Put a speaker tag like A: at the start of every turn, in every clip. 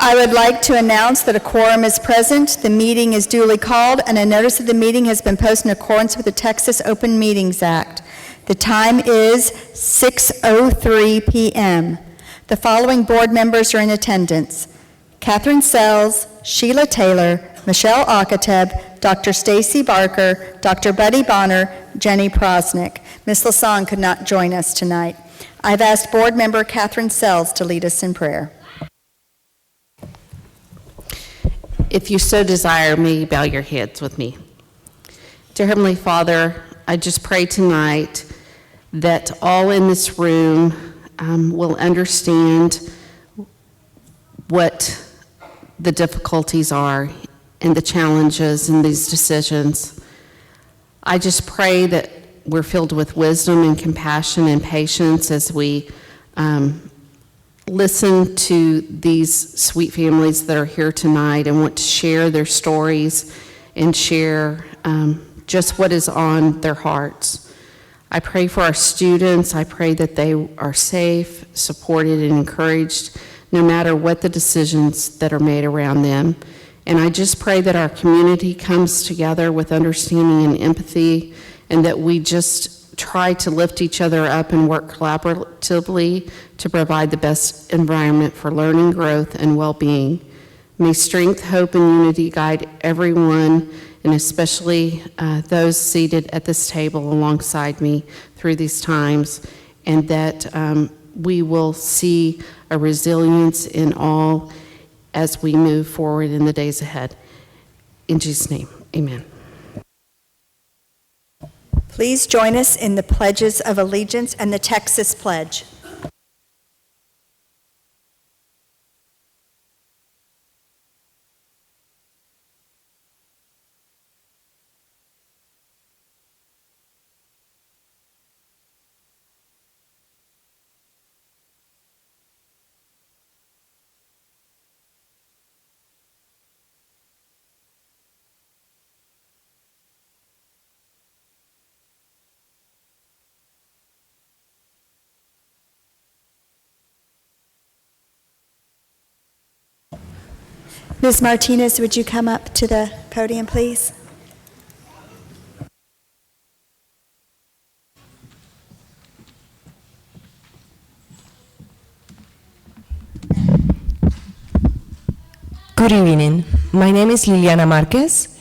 A: I would like to announce that a quorum is present. The meeting is duly called, and a notice of the meeting has been posted in accordance with the Texas Open Meetings Act. The time is 6:03 p.m. The following board members are in attendance: Catherine Sells, Sheila Taylor, Michelle Akateb, Dr. Stacy Barker, Dr. Buddy Bonner, Jenny Prosnick. Ms. Lasan could not join us tonight. I've asked board member Catherine Sells to lead us in prayer.
B: If you so desire, may you bow your heads with me. Dear Heavenly Father, I just pray tonight that all in this room will understand what the difficulties are and the challenges in these decisions. I just pray that we're filled with wisdom and compassion and patience as we listen to these sweet families that are here tonight and want to share their stories and share just what is on their hearts. I pray for our students. I pray that they are safe, supported, and encouraged no matter what the decisions that are made around them. And I just pray that our community comes together with understanding and empathy, and that we just try to lift each other up and work collaboratively to provide the best environment for learning, growth, and well-being. May strength, hope, and unity guide everyone, and especially those seated at this table alongside me through these times, and that we will see a resilience in all as we move forward in the days ahead. In Jesus' name, amen.
A: Please join us in the pledges of allegiance and the Texas Pledge. Ms. Martinez, would you come up to the podium, please?
C: Good evening. My name is Liliana Marquez,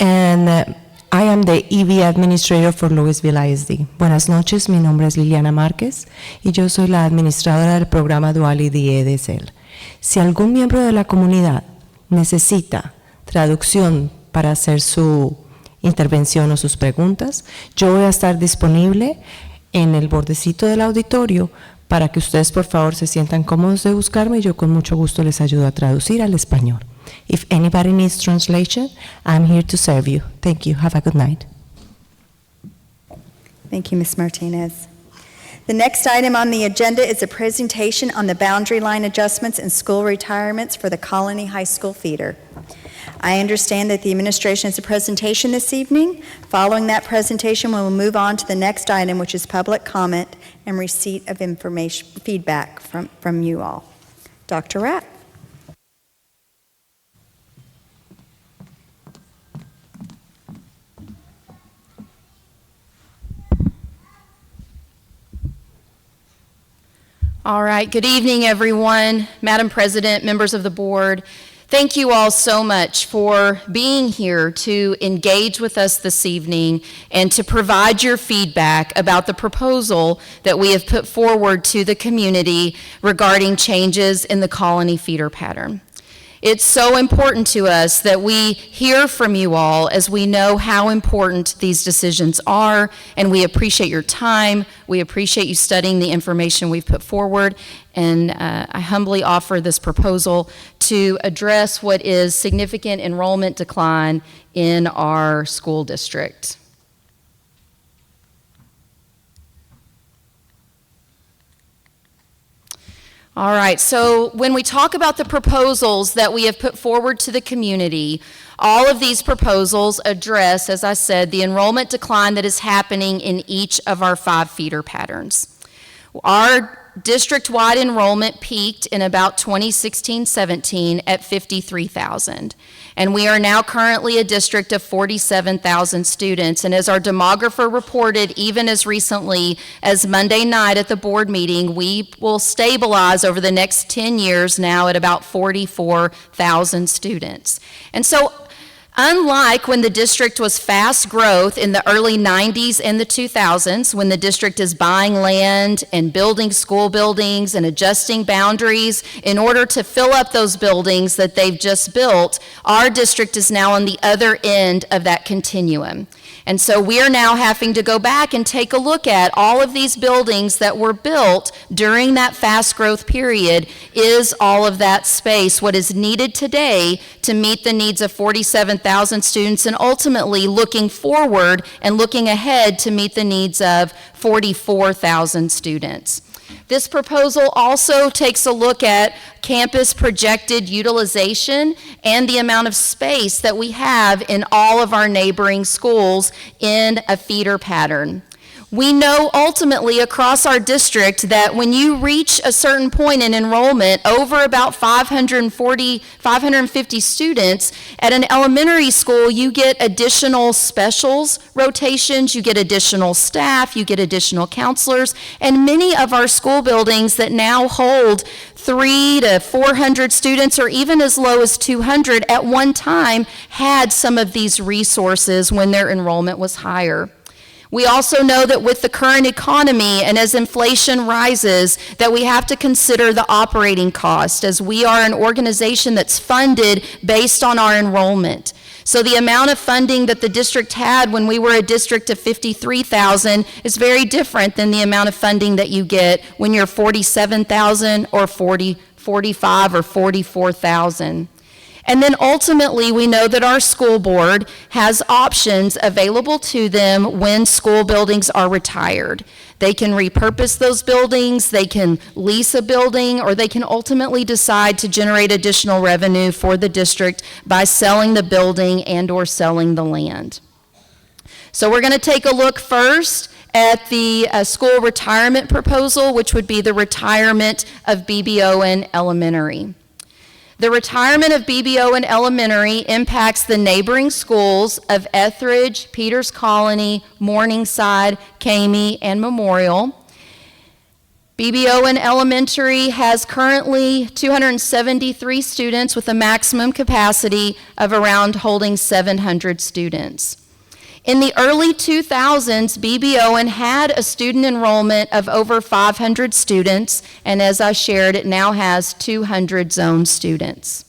C: and I am the EV Administrator for Lewisville ISD. Buenas noches, mi nombre es Liliana Márquez y yo soy la administradora del programa Dual IDE de CEL. Si algún miembro de la comunidad necesita traducción para hacer su intervención o sus preguntas, yo voy a estar disponible en el bordecito del auditorio para que ustedes por favor se sientan cómodos de buscarme y yo con mucho gusto les ayudo a traducir al español. If anybody needs translation, I'm here to serve you. Thank you. Have a good night.
A: Thank you, Ms. Martinez. The next item on the agenda is a presentation on the boundary line adjustments and school retirements for the Colony High School feeder. I understand that the administration has a presentation this evening. Following that presentation, we will move on to the next item, which is public comment and receipt of information, feedback from you all. Dr. Rapp.
D: All right, good evening, everyone. Madam President, members of the board, thank you all so much for being here to engage with us this evening and to provide your feedback about the proposal that we have put forward to the community regarding changes in the colony feeder pattern. It's so important to us that we hear from you all, as we know how important these decisions are, and we appreciate your time. We appreciate you studying the information we've put forward, and I humbly offer this proposal to address what is significant enrollment decline in our school district. All right, so when we talk about the proposals that we have put forward to the community, all of these proposals address, as I said, the enrollment decline that is happening in each of our 5 feeder patterns. Our district-wide enrollment peaked in about 2016-17 at 53,000. And we are now currently a district of 47,000 students. And as our demographer reported, even as recently as Monday night at the board meeting, we will stabilize over the next 10 years now at about 44,000 students. And so, unlike when the district was fast growth in the early 90s and the 2000s, when the district is buying land and building school buildings and adjusting boundaries in order to fill up those buildings that they've just built, our district is now on the other end of that continuum. And so we are now having to go back and take a look at all of these buildings that were built during that fast growth period. Is all of that space what is needed today to meet the needs of 47,000 students, and ultimately looking forward and looking ahead to meet the needs of 44,000 students? This proposal also takes a look at campus projected utilization and the amount of space that we have in all of our neighboring schools in a feeder pattern. We know ultimately across our district that when you reach a certain point in enrollment, over about 550 students at an elementary school, you get additional specials rotations, you get additional staff, you get additional counselors, and many of our school buildings that now hold 300 to 400 students, or even as low as 200 at one time, had some of these resources when their enrollment was higher. We also know that with the current economy and as inflation rises, that we have to consider the operating cost, as we are an organization that's funded based on our enrollment. So the amount of funding that the district had when we were a district of 53,000 is very different than the amount of funding that you get when you're 47,000 or 45 or 44,000. And then ultimately, we know that our school board has options available to them when school buildings are retired. They can repurpose those buildings, they can lease a building, or they can ultimately decide to generate additional revenue for the district by selling the building and or selling the land. So we're going to take a look first at the school retirement proposal, which would be the retirement of BBON Elementary. The retirement of BBON Elementary impacts the neighboring schools of Etheridge, Peters Colony, Morningside, Kamey, and Memorial. BBON Elementary has currently 273 students with a maximum capacity of around holding 700 students. In the early 2000s, BBON had a student enrollment of over 500 students, and as I shared, it now has 200 zone students.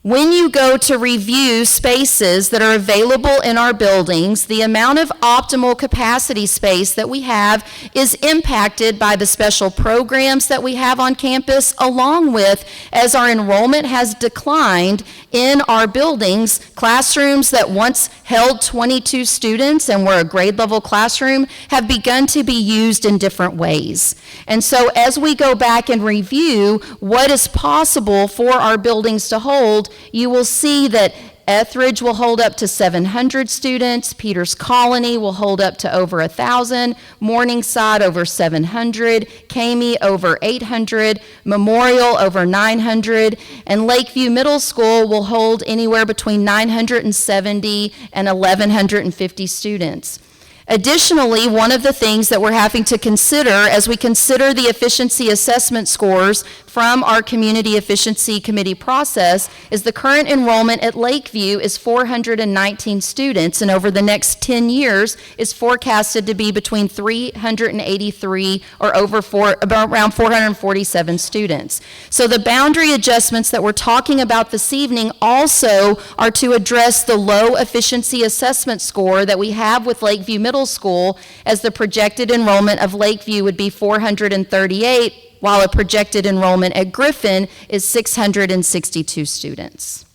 D: When you go to review spaces that are available in our buildings, the amount of optimal capacity space that we have is impacted by the special programs that we have on campus, along with, as our enrollment has declined in our buildings, classrooms that once held 22 students and were a grade level classroom have begun to be used in different ways. And so as we go back and review what is possible for our buildings to hold, you will see that Etheridge will hold up to 700 students, Peters Colony will hold up to over 1,000, Morningside over 700, Kamey over 800, Memorial over 900, and Lakeview Middle School will hold anywhere between 970 and 1,150 students. Additionally, one of the things that we're having to consider as we consider the efficiency assessment scores from our Community Efficiency Committee process is the current enrollment at Lakeview is 419 students, and over the next 10 years is forecasted to be between 383 or around 447 students. So the boundary adjustments that we're talking about this evening also are to address the low efficiency assessment score that we have with Lakeview Middle School, as the projected enrollment of Lakeview would be 438, while a projected enrollment at Griffin is 662 students.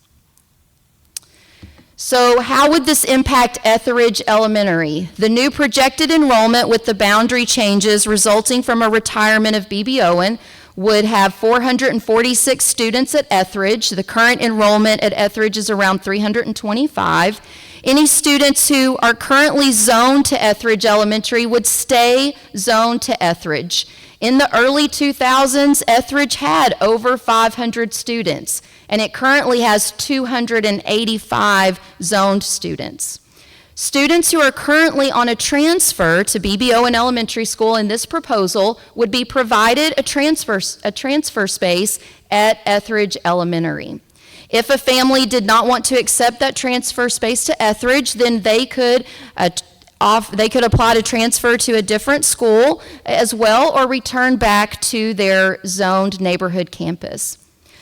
D: So how would this impact Etheridge Elementary? The new projected enrollment with the boundary changes resulting from a retirement of BBON would have 446 students at Etheridge. The current enrollment at Etheridge is around 325. Any students who are currently zoned to Etheridge Elementary would stay zoned to Etheridge. In the early 2000s, Etheridge had over 500 students, and it currently has 285 zoned students. Students who are currently on a transfer to BBO and elementary school in this proposal would be provided a transfer space at Etheridge Elementary. If a family did not want to accept that transfer space to Etheridge, then they could apply to transfer to a different school as well, or return back to their zoned neighborhood campus.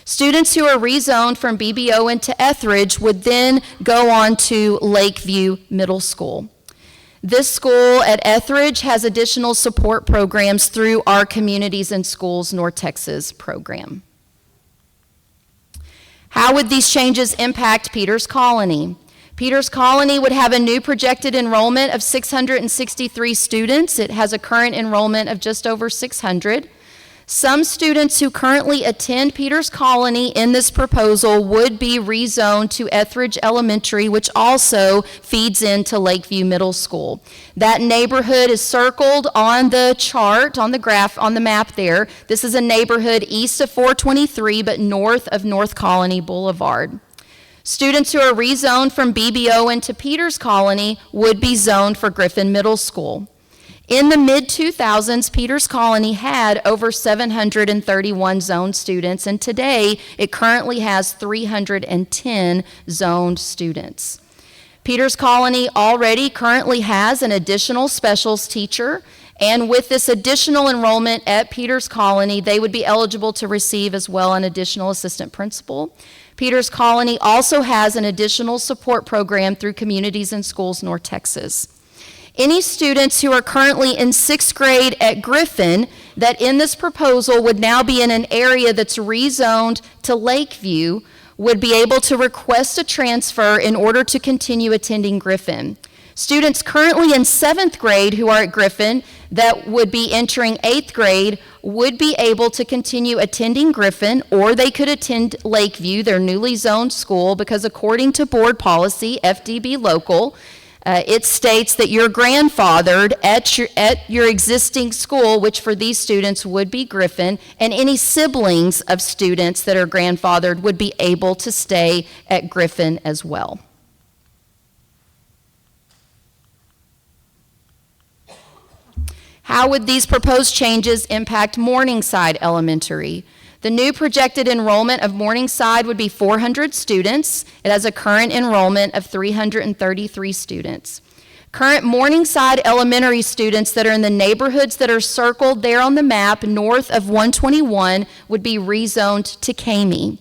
D: Students who are rezoned from BBO into Etheridge would then go on to Lakeview Middle School. This school at Etheridge has additional support programs through our Communities and Schools North Texas program. How would these changes impact Peters Colony? Peters Colony would have a new projected enrollment of 663 students. It has a current enrollment of just over 600. Some students who currently attend Peters Colony in this proposal would be rezoned to Etheridge Elementary, which also feeds into Lakeview Middle School. That neighborhood is circled on the chart, on the graph, on the map there. This is a neighborhood east of 423, but north of North Colony Boulevard. Students who are rezoned from BBO into Peters Colony would be zoned for Griffin Middle School. In the mid-2000s, Peters Colony had over 731 zoned students, and today it currently has 310 zoned students. Peters Colony already currently has an additional specials teacher, and with this additional enrollment at Peters Colony, they would be eligible to receive as well an additional assistant principal. Peters Colony also has an additional support program through Communities and Schools North Texas. Any students who are currently in 6th grade at Griffin that in this proposal would now be in an area that's rezoned to Lakeview would be able to request a transfer in order to continue attending Griffin. Students currently in 7th grade who are at Griffin that would be entering 8th grade would be able to continue attending Griffin, or they could attend Lakeview, their newly zoned school, because according to board policy, FDB local, it states that you're grandfathered at your existing school, which for these students would be Griffin, and any siblings of students that are grandfathered would be able to stay at Griffin as well. How would these proposed changes impact Morningside Elementary? The new projected enrollment of Morningside would be 400 students. It has a current enrollment of 333 students. Current Morningside Elementary students that are in the neighborhoods that are circled there on the map north of 121 would be rezoned to Kamey.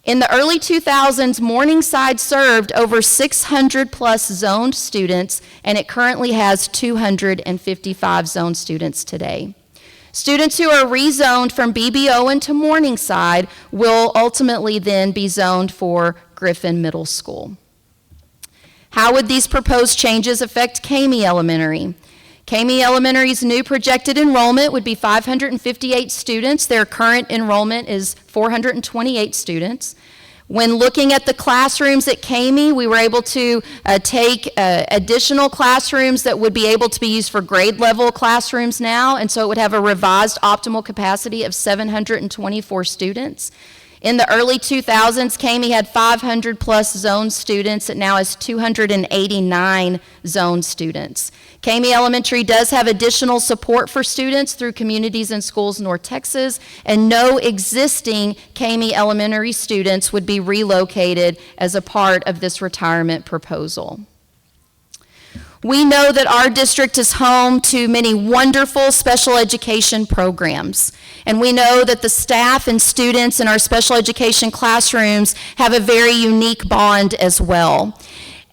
D: In the early 2000s, Morningside served over 600 plus zoned students, and it currently has 255 zoned students today. Students who are rezoned from BBO into Morningside will ultimately then be zoned for Griffin Middle School. How would these proposed changes affect Kamey Elementary? Kamey Elementary's new projected enrollment would be 558 students. Their current enrollment is 428 students. When looking at the classrooms at Kamey, we were able to take additional classrooms that would be able to be used for grade level classrooms now, and so it would have a revised optimal capacity of 724 students. In the early 2000s, Kamey had 500 plus zoned students. It now has 289 zoned students. Kamey Elementary does have additional support for students through Communities and Schools North Texas, and no existing Kamey Elementary students would be relocated as a part of this retirement proposal. We know that our district is home to many wonderful special education programs, and we know that the staff and students in our special education classrooms have a very unique bond as well.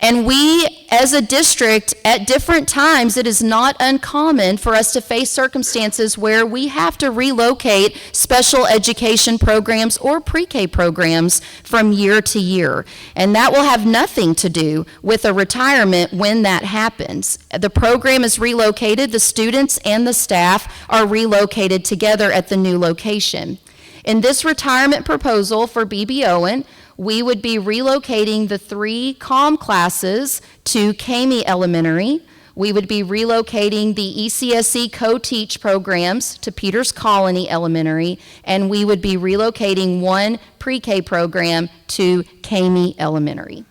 D: And we, as a district, at different times, it is not uncommon for us to face circumstances where we have to relocate special education programs or pre-K programs from year to year. And that will have nothing to do with a retirement when that happens. The program is relocated, the students and the staff are relocated together at the new location. In this retirement proposal for BB Owen, we would be relocating the 3 comm classes to Kamey Elementary. We would be relocating the ECSE co-teach programs to Peters Colony Elementary, and we would be relocating 1 pre-K program to Kamey Elementary.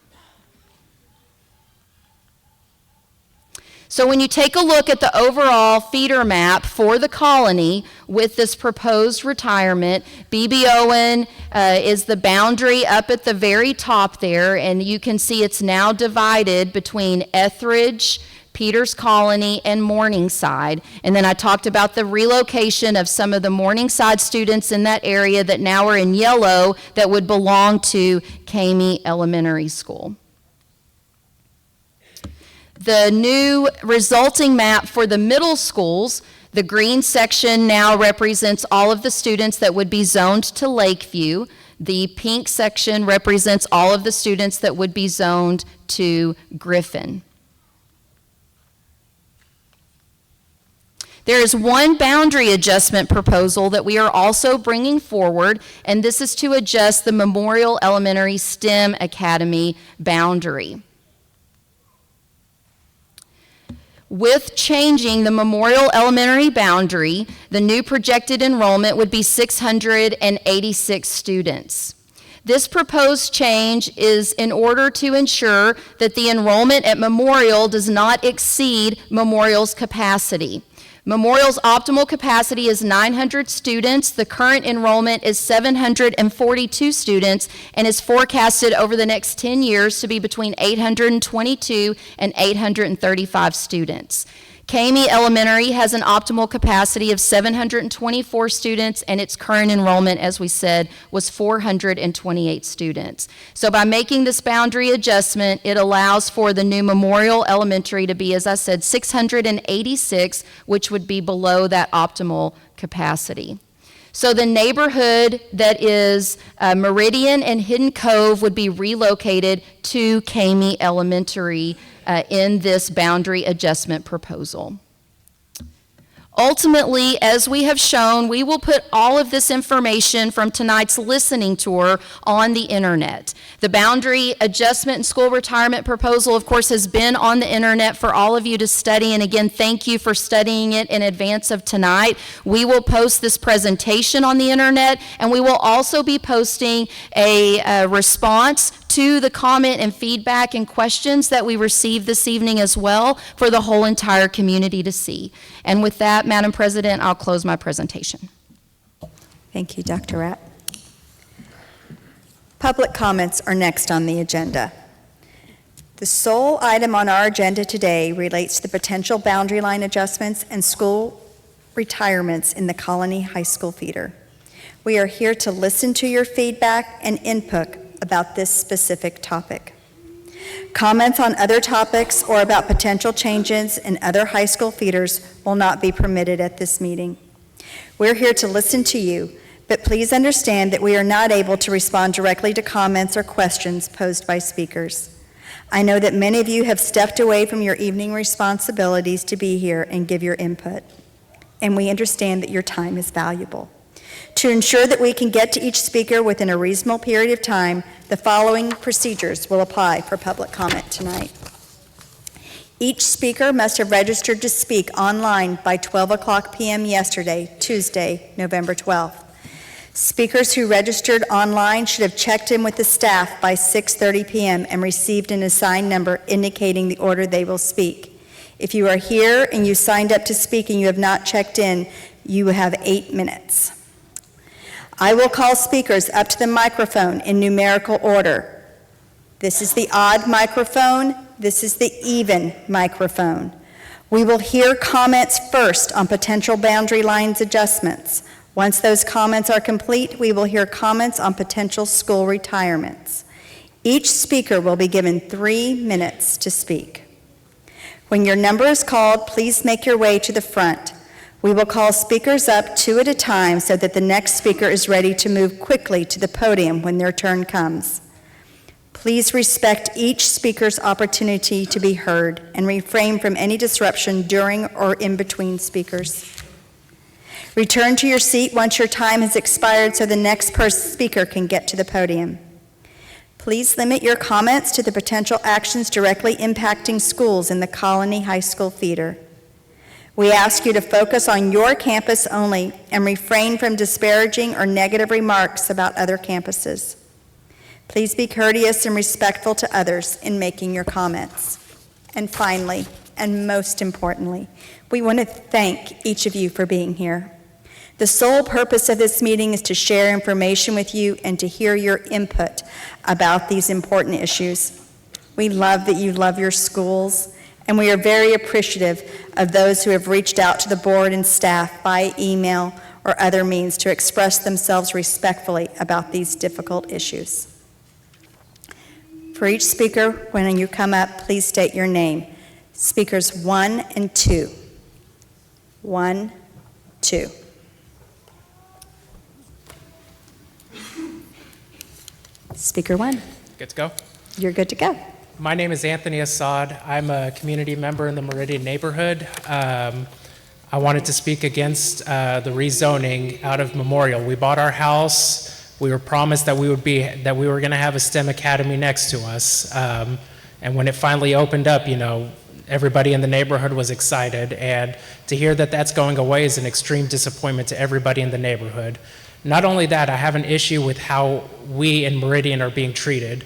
D: So when you take a look at the overall feeder map for the colony with this proposed retirement, BB Owen is the boundary up at the very top there, and you can see it's now divided between Etheridge, Peters Colony, and Morningside. And then I talked about the relocation of some of the Morningside students in that area that now are in yellow that would belong to Kamey Elementary School. The new resulting map for the middle schools, the green section now represents all of the students that would be zoned to Lakeview. The pink section represents all of the students that would be zoned to Griffin. There is one boundary adjustment proposal that we are also bringing forward, and this is to adjust the Memorial Elementary STEM Academy boundary. With changing the Memorial Elementary boundary, the new projected enrollment would be 686 students. This proposed change is in order to ensure that the enrollment at Memorial does not exceed Memorial's capacity. Memorial's optimal capacity is 900 students. The current enrollment is 742 students and is forecasted over the next 10 years to be between 822 and 835 students. Kamey Elementary has an optimal capacity of 724 students, and its current enrollment, as we said, was 428 students. So by making this boundary adjustment, it allows for the new Memorial Elementary to be, as I said, 686, which would be below that optimal capacity. So the neighborhood that is Meridian and Hidden Cove would be relocated to Kamey Elementary in this boundary adjustment proposal. Ultimately, as we have shown, we will put all of this information from tonight's listening tour on the internet. The boundary adjustment and school retirement proposal, of course, has been on the internet for all of you to study, and again, thank you for studying it in advance of tonight. We will post this presentation on the internet, and we will also be posting a response to the comment and feedback and questions that we received this evening as well for the whole entire community to see. And with that, Madam President, I'll close my presentation.
A: Thank you, Dr. Rapp. Public comments are next on the agenda. The sole item on our agenda today relates to the potential boundary line adjustments and school retirements in the Colony High School feeder. We are here to listen to your feedback and input about this specific topic. Comments on other topics or about potential changes in other high school feeders will not be permitted at this meeting. We're here to listen to you, but please understand that we are not able to respond directly to comments or questions posed by speakers. I know that many of you have stepped away from your evening responsibilities to be here and give your input, and we understand that your time is valuable. To ensure that we can get to each speaker within a reasonable period of time, the following procedures will apply for public comment tonight. Each speaker must have registered to speak online by 12:00 p.m. yesterday, Tuesday, November 12th. Speakers who registered online should have checked in with the staff by 6:30 p.m. and received an assigned number indicating the order they will speak. If you are here and you signed up to speak and you have not checked in, you have 8 minutes. I will call speakers up to the microphone in numerical order. This is the odd microphone. This is the even microphone. We will hear comments first on potential boundary lines adjustments. Once those comments are complete, we will hear comments on potential school retirements. Each speaker will be given 3 minutes to speak. When your number is called, please make your way to the front. We will call speakers up 2 at a time so that the next speaker is ready to move quickly to the podium when their turn comes. Please respect each speaker's opportunity to be heard and refrain from any disruption during or in between speakers. Return to your seat once your time has expired so the next speaker can get to the podium. Please limit your comments to the potential actions directly impacting schools in the Colony High School feeder. We ask you to focus on your campus only and refrain from disparaging or negative remarks about other campuses. Please be courteous and respectful to others in making your comments. And finally, and most importantly, we want to thank each of you for being here. The sole purpose of this meeting is to share information with you and to hear your input about these important issues. We love that you love your schools, and we are very appreciative of those who have reached out to the board and staff by email or other means to express themselves respectfully about these difficult issues. For each speaker, when you come up, please state your name. Speakers 1 and 2. 1, 2. Speaker 1.
E: Good to go.
A: You're good to go.
E: My name is Anthony Assad. I'm a community member in the Meridian neighborhood. I wanted to speak against the rezoning out of Memorial. We bought our house. We were promised that we were going to have a STEM academy next to us. And when it finally opened up, everybody in the neighborhood was excited. And to hear that that's going away is an extreme disappointment to everybody in the neighborhood. Not only that, I have an issue with how we in Meridian are being treated.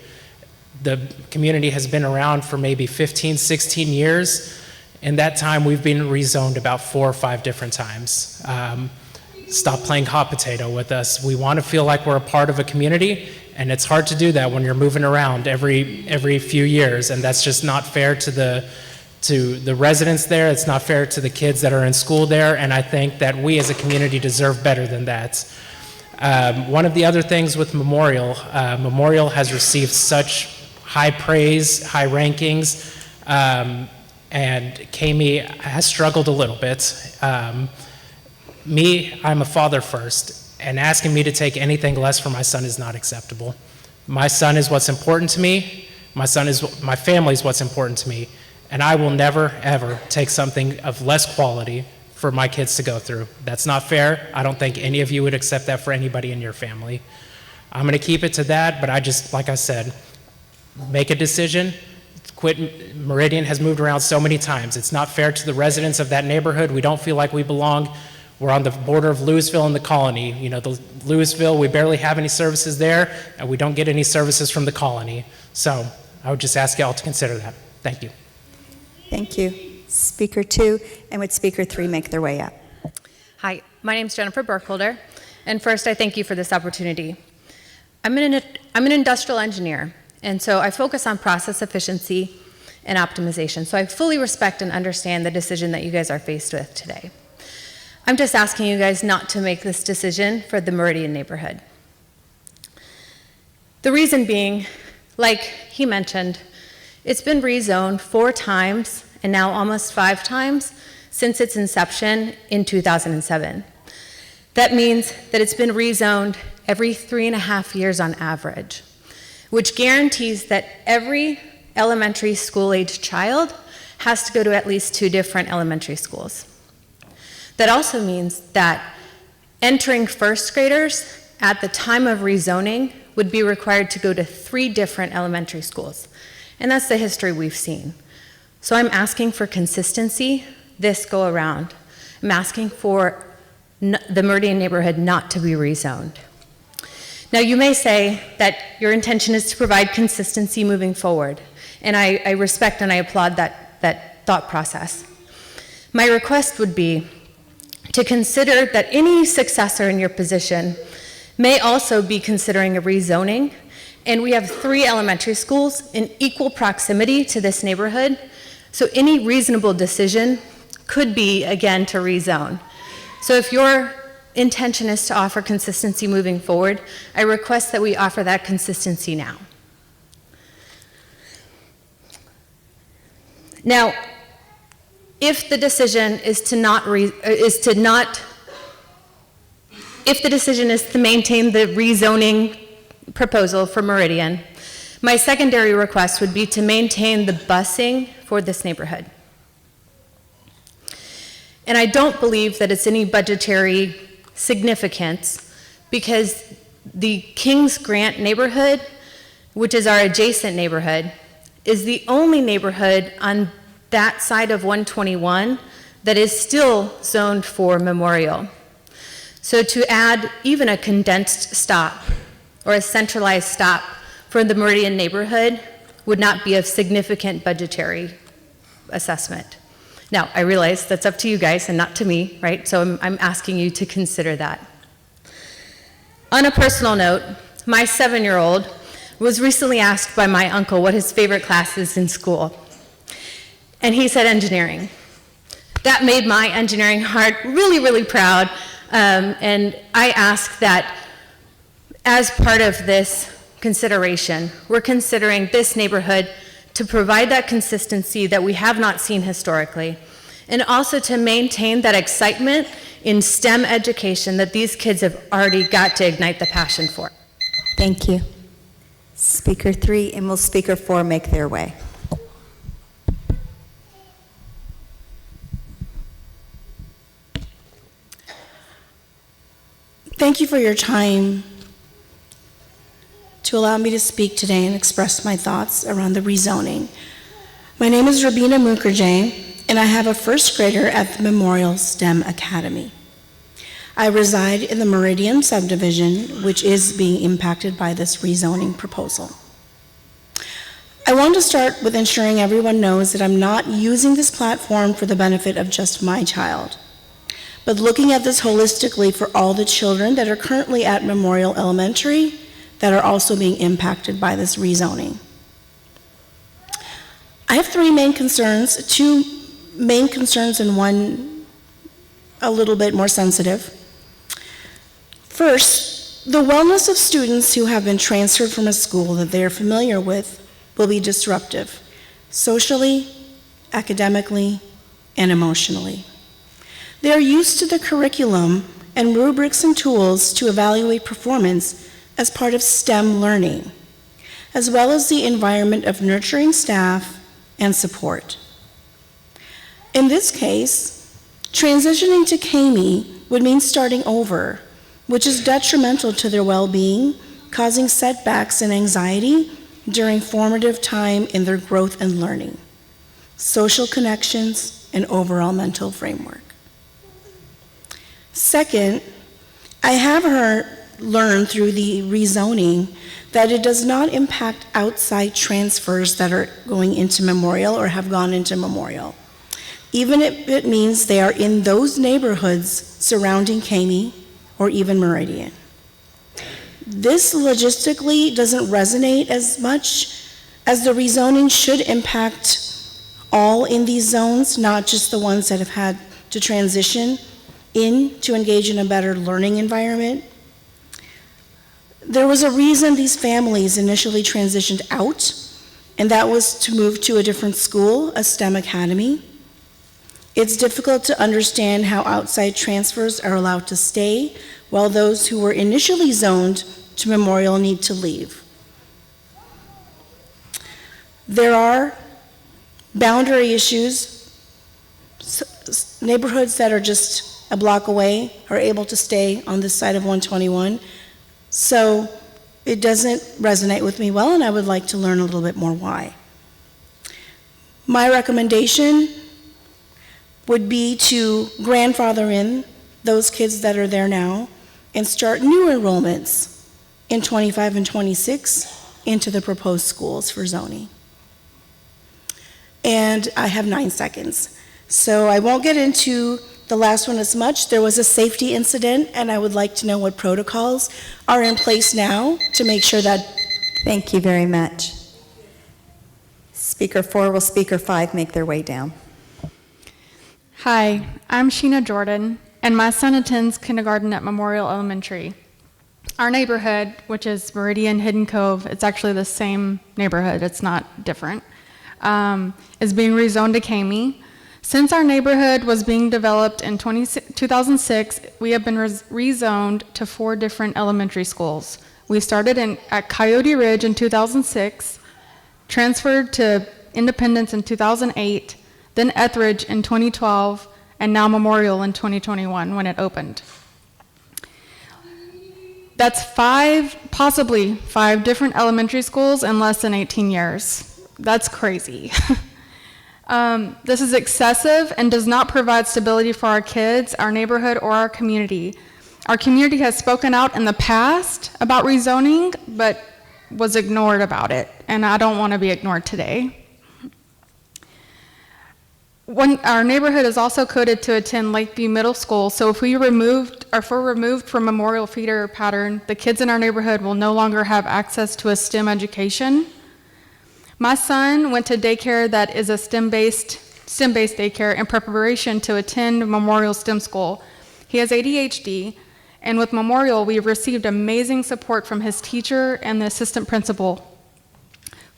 E: The community has been around for maybe 15, 16 years. In that time, we've been rezoned about 4 or 5 different times. Stop playing hot potato with us. We want to feel like we're a part of a community, and it's hard to do that when you're moving around every few years, and that's just not fair to the residents there. It's not fair to the kids that are in school there, and I think that we as a community deserve better than that. One of the other things with Memorial has received such high praise, high rankings, and Kami has struggled a little bit. I'm a father first, and asking me to take anything less for my son is not acceptable. My son is what's important to me. My family is what's important to me, and I will never, ever take something of less quality for my kids to go through. That's not fair. I don't think any of you would accept that for anybody in your family. I'm going to keep it to that, but like I said, make a decision. Quit. Meridian has moved around so many times. It's not fair to the residents of that neighborhood. We don't feel like we belong. We're on the border of Lewisville and the Colony. Lewisville, we barely have any services there, and we don't get any services from the Colony. So I would just ask y'all to consider that. Thank you.
A: Thank you. Speaker 2, and would Speaker 3 make their way up?
F: Hi, my name is Jennifer Burkholder, and first I thank you for this opportunity. I'm an industrial engineer, and so I focus on process efficiency and optimization, so I fully respect and understand the decision that you guys are faced with today. I'm just asking you guys not to make this decision for the Meridian neighborhood. The reason being, like he mentioned, it's been rezoned 4 times and now almost 5 times since its inception in 2007. That means that it's been rezoned every 3.5 years on average, which guarantees that every elementary school-age child has to go to at least 2 different elementary schools. That also means that entering first graders at the time of rezoning would be required to go to 3 different elementary schools. And that's the history we've seen. So I'm asking for consistency this go around. I'm asking for the Meridian neighborhood not to be rezoned. Now you may say that your intention is to provide consistency moving forward, and I respect and I applaud that thought process. My request would be to consider that any successor in your position may also be considering a rezoning, and we have 3 elementary schools in equal proximity to this neighborhood, so any reasonable decision could be, again, to rezone. So if your intention is to offer consistency moving forward, I request that we offer that consistency now. Now, if the decision is to maintain the rezoning proposal for Meridian, my secondary request would be to maintain the busing for this neighborhood. And I don't believe that it's any budgetary significance because the Kings Grant neighborhood, which is our adjacent neighborhood, is the only neighborhood on that side of 121 that is still zoned for Memorial. So to add even a condensed stop or a centralized stop for the Meridian neighborhood would not be of significant budgetary assessment. Now, I realize that's up to you guys and not to me, right? So I'm asking you to consider that. On a personal note, my 7-year-old was recently asked by my uncle what his favorite class is in school. And he said engineering. That made my engineering heart really, really proud. And I ask that as part of this consideration, we're considering this neighborhood to provide that consistency that we have not seen historically, and also to maintain that excitement in STEM education that these kids have already got to ignite the passion for.
A: Thank you. Speaker 3, and will Speaker 4 make their way?
G: Thank you for your time to allow me to speak today and express my thoughts around the rezoning. My name is Rabina Mukherjee, and I have a first grader at the Memorial STEM Academy. I reside in the Meridian subdivision, which is being impacted by this rezoning proposal. I want to start with ensuring everyone knows that I'm not using this platform for the benefit of just my child, but looking at this holistically for all the children that are currently at Memorial Elementary that are also being impacted by this rezoning. I have 3 main concerns, 2 main concerns and 1 a little bit more sensitive. First, the wellness of students who have been transferred from a school that they are familiar with will be disruptive, socially, academically, and emotionally. They are used to the curriculum and rubrics and tools to evaluate performance as part of STEM learning, as well as the environment of nurturing staff and support. In this case, transitioning to KAMI would mean starting over, which is detrimental to their well-being, causing setbacks and anxiety during formative time in their growth and learning, social connections, and overall mental framework. Second, I have learned through the rezoning that it does not impact outside transfers that are going into Memorial or have gone into Memorial, even if it means they are in those neighborhoods surrounding KAMI or even Meridian. This logistically doesn't resonate as much, as the rezoning should impact all in these zones, not just the ones that have had to transition in to engage in a better learning environment. There was a reason these families initially transitioned out, and that was to move to a different school, a STEM academy. It's difficult to understand how outside transfers are allowed to stay while those who were initially zoned to Memorial need to leave. There are boundary issues. Neighborhoods that are just a block away are able to stay on this side of 121. So it doesn't resonate with me well, and I would like to learn a little bit more why. My recommendation would be to grandfather in those kids that are there now and start new enrollments in 25 and 26 into the proposed schools for zoning. And I have 9 seconds. So I won't get into the last one as much. There was a safety incident, and I would like to know what protocols are in place now to make sure that.
A: Thank you very much. Speaker 4, will Speaker 5 make their way down?
H: Hi, I'm Sheena Jordan, and my son attends kindergarten at Memorial Elementary. Our neighborhood, which is Meridian Hidden Cove, it's actually the same neighborhood, it's not different. is being rezoned to Kami. Since our neighborhood was being developed in 2006, we have been rezoned to 4 different elementary schools. We started at Coyote Ridge in 2006, transferred to Independence in 2008, then Etheridge in 2012, and now Memorial in 2021 when it opened. That's possibly five different elementary schools in less than 18 years. That's crazy. This is excessive and does not provide stability for our kids, our neighborhood, or our community. Our community has spoken out in the past about rezoning, but was ignored about it, and I don't want to be ignored today. Our neighborhood is also coded to attend Lakeview Middle School, so if we're removed from Memorial feeder pattern, the kids in our neighborhood will no longer have access to a STEM education. My son went to daycare that is a STEM-based daycare in preparation to attend Memorial STEM School. He has ADHD, and with Memorial, we've received amazing support from his teacher and the assistant principal.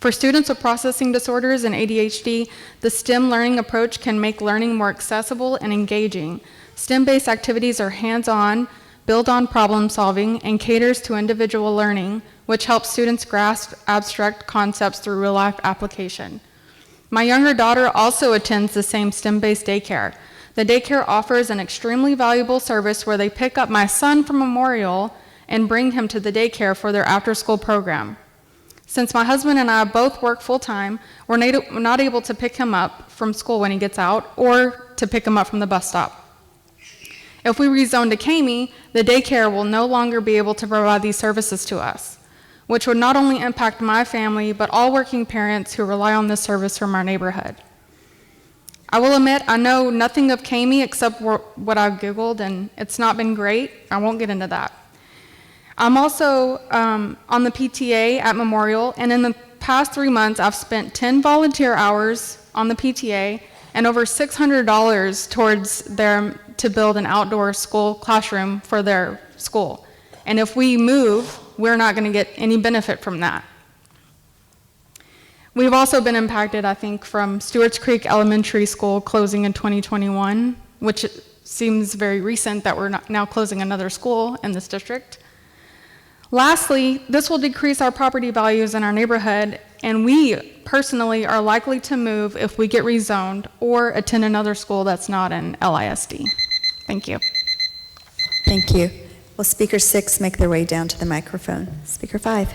H: For students with processing disorders and ADHD, the STEM learning approach can make learning more accessible and engaging. STEM-based activities are hands-on, build on problem solving, and caters to individual learning, which helps students grasp abstract concepts through real-life application. My younger daughter also attends the same STEM-based daycare. The daycare offers an extremely valuable service where they pick up my son from Memorial and bring him to the daycare for their after-school program. Since my husband and I both work full-time, we're not able to pick him up from school when he gets out or to pick him up from the bus stop. If we rezone to Kami, the daycare will no longer be able to provide these services to us, which would not only impact my family, but all working parents who rely on this service from our neighborhood. I will admit, I know nothing of Kami except what I've Googled, and it's not been great. I won't get into that. I'm also on the PTA at Memorial, and in the past 3 months, I've spent 10 volunteer hours on the PTA and over $600 towards to build an outdoor school classroom for their school. And if we move, we're not going to get any benefit from that. We've also been impacted, I think, from Stewart's Creek Elementary School closing in 2021, which seems very recent that we're now closing another school in this district. Lastly, this will decrease our property values in our neighborhood, and we personally are likely to move if we get rezoned or attend another school that's not an LISD. Thank you.
A: Thank you. Will Speaker 6 make their way down to the microphone? Speaker 5.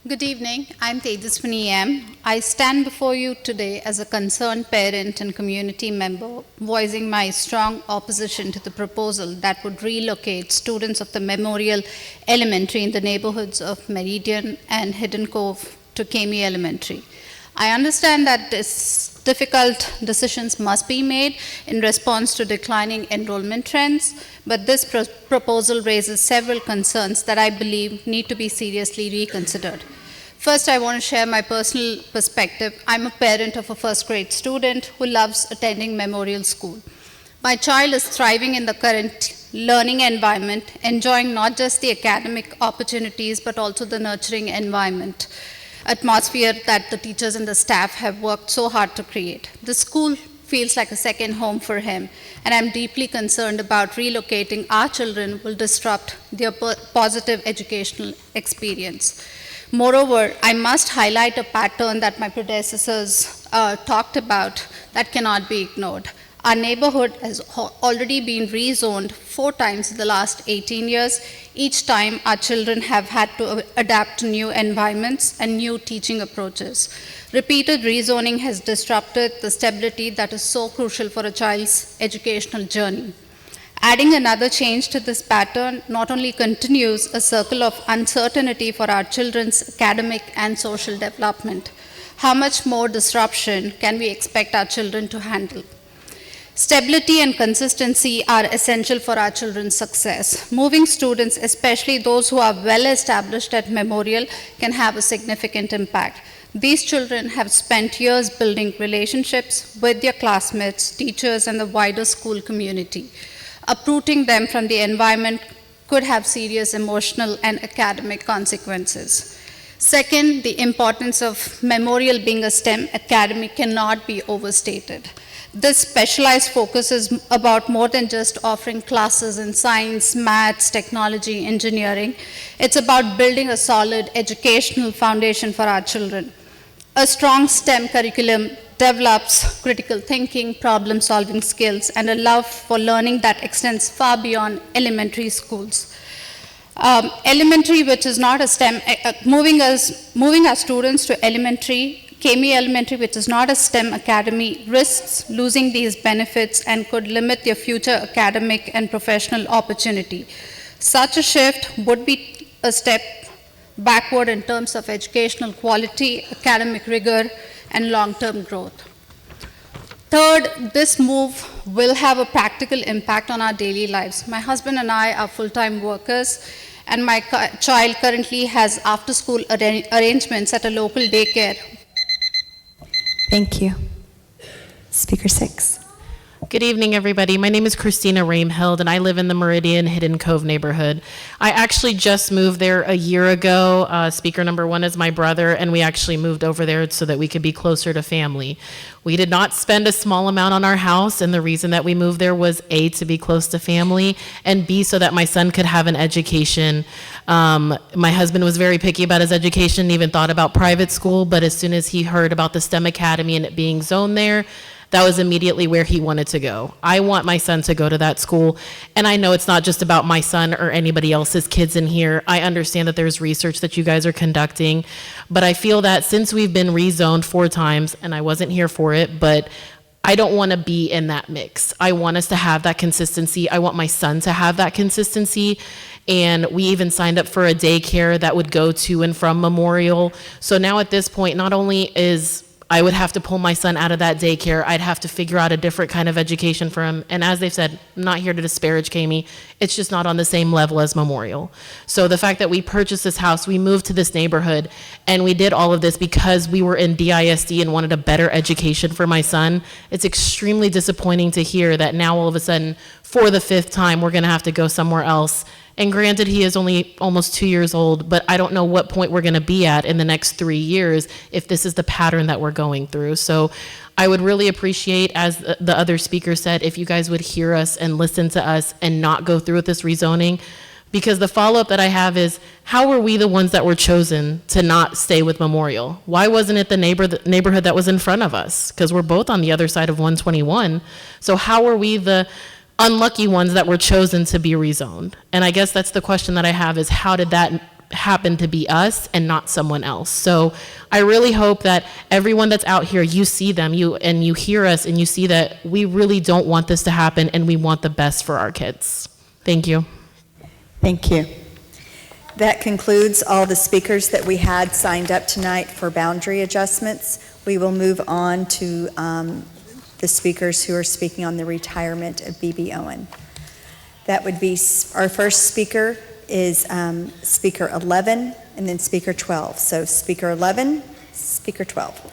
I: Good evening. I'm Tejaswini M. I stand before you today as a concerned parent and community member, voicing my strong opposition to the proposal that would relocate students of the Memorial Elementary in the neighborhoods of Meridian and Hidden Cove to Kami Elementary. I understand that difficult decisions must be made in response to declining enrollment trends, but this proposal raises several concerns that I believe need to be seriously reconsidered. First, I want to share my personal perspective. I'm a parent of a first grade student who loves attending Memorial School. My child is thriving in the current learning environment, enjoying not just the academic opportunities, but also the nurturing atmosphere that the teachers and the staff have worked so hard to create. The school feels like a second home for him, and I'm deeply concerned about relocating our children will disrupt their positive educational experience. Moreover, I must highlight a pattern that my predecessors talked about that cannot be ignored. Our neighborhood has already been rezoned 4 times in the last 18 years. Each time, our children have had to adapt to new environments and new teaching approaches. Repeated rezoning has disrupted the stability that is so crucial for a child's educational journey. Adding another change to this pattern not only continues a circle of uncertainty for our children's academic and social development. How much more disruption can we expect our children to handle? Stability and consistency are essential for our children's success. Moving students, especially those who are well established at Memorial, can have a significant impact. These children have spent years building relationships with their classmates, teachers, and the wider school community. Uprooting them from the environment could have serious emotional and academic consequences. Second, the importance of Memorial being a STEM academy cannot be overstated. This specialized focus is about more than just offering classes in science, maths, technology, engineering. It's about building a solid educational foundation for our children. A strong STEM curriculum develops critical thinking, problem-solving skills, and a love for learning that extends far beyond elementary schools. Elementary, which is not a STEM, moving our students to elementary, KME Elementary, which is not a STEM academy, risks losing these benefits and could limit their future academic and professional opportunity. Such a shift would be a step backward in terms of educational quality, academic rigor, and long-term growth. Third, this move will have a practical impact on our daily lives. My husband and I are full-time workers, and my child currently has after-school arrangements at a local daycare.
A: Thank you. Speaker 6.
J: Good evening, everybody. My name is Christina Ramhild, and I live in the Meridian Hidden Cove neighborhood. I actually just moved there a year ago. Speaker number 1 is my brother, and we actually moved over there so that we could be closer to family. We did not spend a small amount on our house, and the reason that we moved there was A, to be close to family, and B, so that my son could have an education. My husband was very picky about his education, even thought about private school, but as soon as he heard about the STEM Academy and it being zoned there, that was immediately where he wanted to go. I want my son to go to that school, and I know it's not just about my son or anybody else's kids in here. I understand that there's research that you guys are conducting, but I feel that since we've been rezoned 4 times, and I wasn't here for it, but I don't want to be in that mix. I want us to have that consistency. I want my son to have that consistency, and we even signed up for a daycare that would go to and from Memorial. So now at this point, not only is I would have to pull my son out of that daycare. I'd have to figure out a different kind of education for him. And as they've said, I'm not here to disparage KME. It's just not on the same level as Memorial. So the fact that we purchased this house, we moved to this neighborhood, and we did all of this because we were in DISD and wanted a better education for my son, it's extremely disappointing to hear that now all of a sudden, for the 5th time, we're gonna have to go somewhere else. And granted, he is only almost 2 years old, but I don't know what point we're going to be at in the next 3 years if this is the pattern that we're going through. So I would really appreciate, as the other speaker said, if you guys would hear us and listen to us and not go through with this rezoning. Because the follow-up that I have is, how were we the ones that were chosen to not stay with Memorial? Why wasn't it the neighborhood that was in front of us? Because we're both on the other side of 121. So how were we the unlucky ones that were chosen to be rezoned? And I guess that's the question that I have, is how did that happen to be us and not someone else? So I really hope that everyone that's out here, you see them, you hear us, and you see that we really don't want this to happen, and we want the best for our kids. Thank you.
A: Thank you. That concludes all the speakers that we had signed up tonight for boundary adjustments. We will move on to the speakers who are speaking on the retirement of B.B. Owen. That would be, our first speaker is Speaker 11, and then Speaker 12. So Speaker 11, Speaker 12.